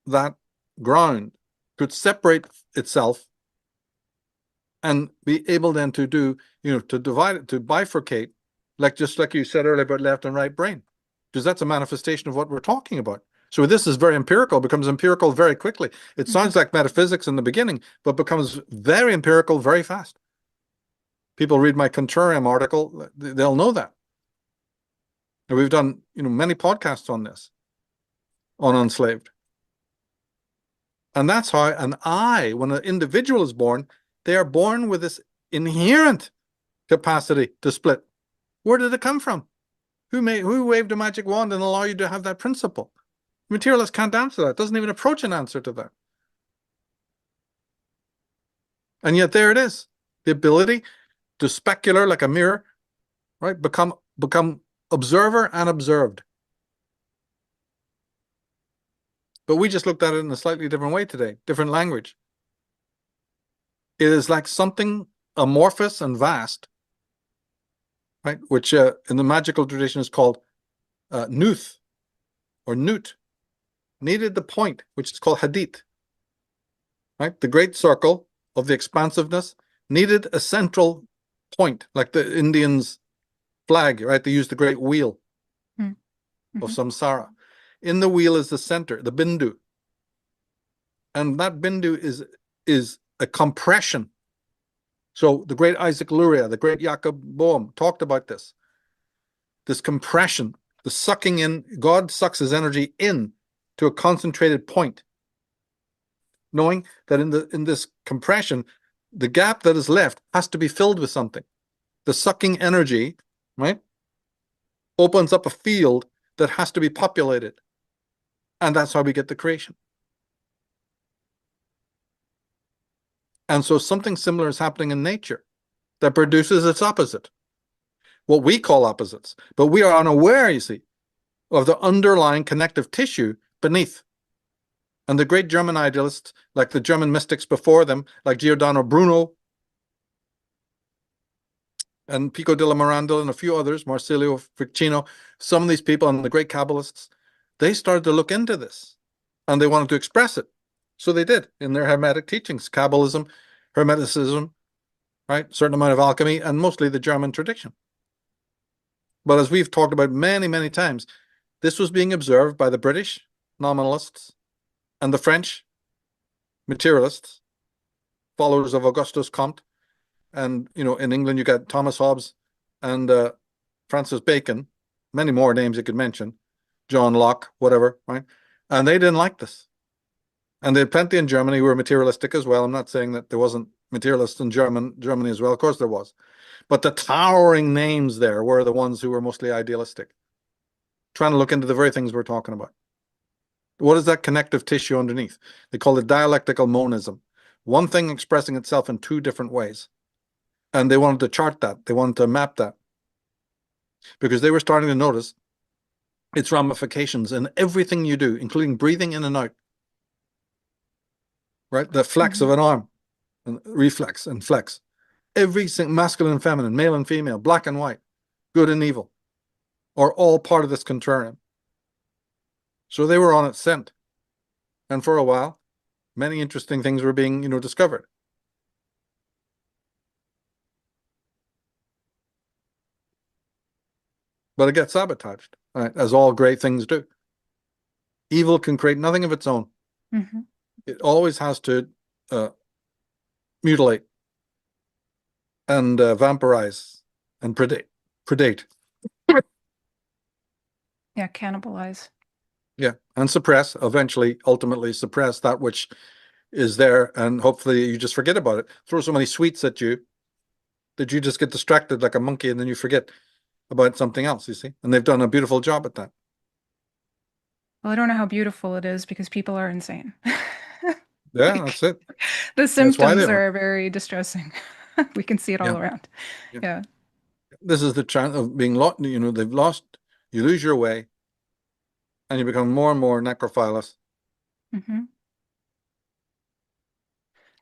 that ground could separate itself and be able then to do, to divide it, to bifurcate, just like you said earlier about left and right brain, because that's a manifestation of what we're talking about. So this is very empirical, becomes empirical very quickly. It sounds like metaphysics in the beginning, but becomes very empirical very fast. People read my Contrarium article, they'll know that. And we've done, many podcasts on this, on Unslaved. And that's how when an individual is born, they are born with this inherent capacity to split. Where did it come from? Who waved a magic wand and allowed you to have that principle? Materialists can't answer that. Doesn't even approach an answer to that. And yet there it is. The ability to specular like a mirror, right? Become observer and observed. But we just looked at it in a slightly different way today, different language. It is like something amorphous and vast, right? Which in the magical tradition is called Nuth or Nut, needed the point, which is called Hadith, right? The great circle of the expansiveness needed a central point, like the Indians' flag, right? They use the great wheel of samsara. In the wheel is the center, the bindu. And that bindu is a compression. So the great Isaac Luria, the great Jakob Boehm talked about this. This compression, the sucking in, God sucks his energy in to a concentrated point, knowing that in this compression, the gap that is left has to be filled with something. The sucking energy, right, opens up a field that has to be populated. And that's how we get the creation. And so something similar is happening in nature that produces its opposite, what we call opposites. But we are unaware, you see, of the underlying connective tissue beneath. And the great German idealists, like the German mystics before them, like Giordano Bruno and Pico della Mirandola and a few others, Marsilio Ficino, some of these people and the great Kabbalists, they started to look into this and they wanted to express it. So they did in their Hermetic teachings, Kabbalism, Hermeticism, right? Certain amount of alchemy, and mostly the German tradition. But as we've talked about many, many times, this was being observed by the British nominalists and the French materialists, followers of Auguste Comte. And, you know, in England, you got Thomas Hobbes and Francis Bacon, many more names you could mention, John Locke, whatever, right? And they didn't like this. And they had plenty in Germany who were materialistic as well. I'm not saying that there wasn't materialists in Germany as well. Of course there was. But the towering names there were the ones who were mostly idealistic, trying to look into the very things we're talking about. What is that connective tissue underneath? They call it dialectical monism. One thing expressing itself in two different ways. And they wanted to chart that. They wanted to map that. Because they were starting to notice its ramifications in everything you do, including breathing in and out. Right? The flex of an arm, and reflex and flex. Every masculine and feminine, male and female, black and white, good and evil, are all part of this contrarium. So they were on its scent. And for a while, many interesting things were being, discovered. But it gets sabotaged, right? As all great things do. Evil can create nothing of its own. It always has to mutilate and vampirize and predate. Yeah, cannibalize. Yeah, and suppress, eventually, ultimately suppress that which is there, and hopefully you just forget about it. Throw so many sweets at you that you just get distracted like a monkey, and then you forget about something else, you see? And they've done a beautiful job at that. Well, I don't know how beautiful it is because people are insane. Yeah, that's it. The symptoms are very distressing. We can see it all around. Yeah. This is the chance of being lost. They've lost. You lose your way, and you become more and more necrophilous.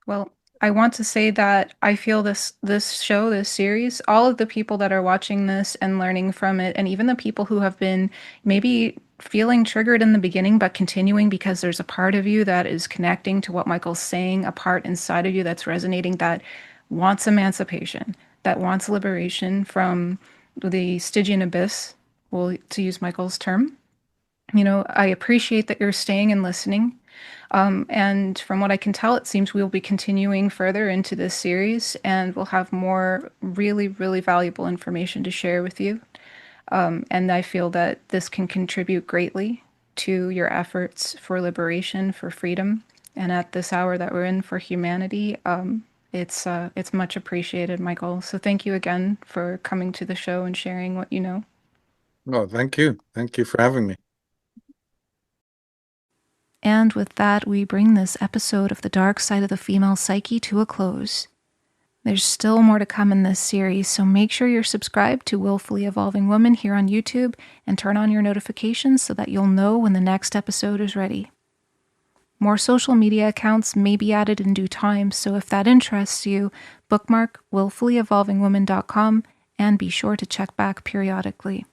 Well, I want to say that I feel this show, this series, all of the people that are watching this and learning from it, and even the people who have been maybe feeling triggered in the beginning, but continuing because there's a part of you that is connecting to what Michael's saying, a part inside of you that's resonating, that wants emancipation, that wants liberation from the Stygian abyss, well, to use Michael's term. I appreciate that you're staying and listening. And from what I can tell, it seems we'll be continuing further into this series, and we'll have more really, really valuable information to share with you. And I feel that this can contribute greatly to your efforts for liberation, for freedom, and at this hour that we're in for humanity. It's much appreciated, Michael. So thank you again for coming to the show and sharing what you know. Oh, thank you. Thank you for having me. And with that, we bring this episode of The Dark Side of the Female Psyche to a close. There's still more to come in this series, so make sure you're subscribed to Willfully Evolving Woman here on YouTube and turn on your notifications so that you'll know when the next episode is ready. More social media accounts may be added in due time, so if that interests you, bookmark willfullyevolvingwoman.com and be sure to check back periodically.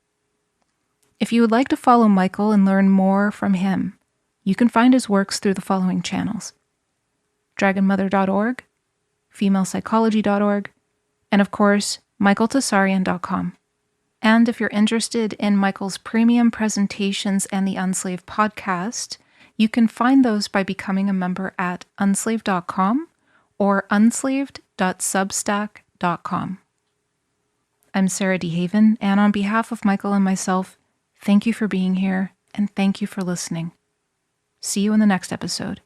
If you would like to follow Michael and learn more from him, you can find his works through the following channels: dragonmother.org, femalepsychology.org, and of course, michaeltsarion.com. And if you're interested in Michael's premium presentations and the Unslaved podcast, you can find those by becoming a member at unslaved.com or unslaved.substack.com. I'm Sarah DeHaven, and on behalf of Michael and myself, thank you for being here, and thank you for listening. See you in the next episode.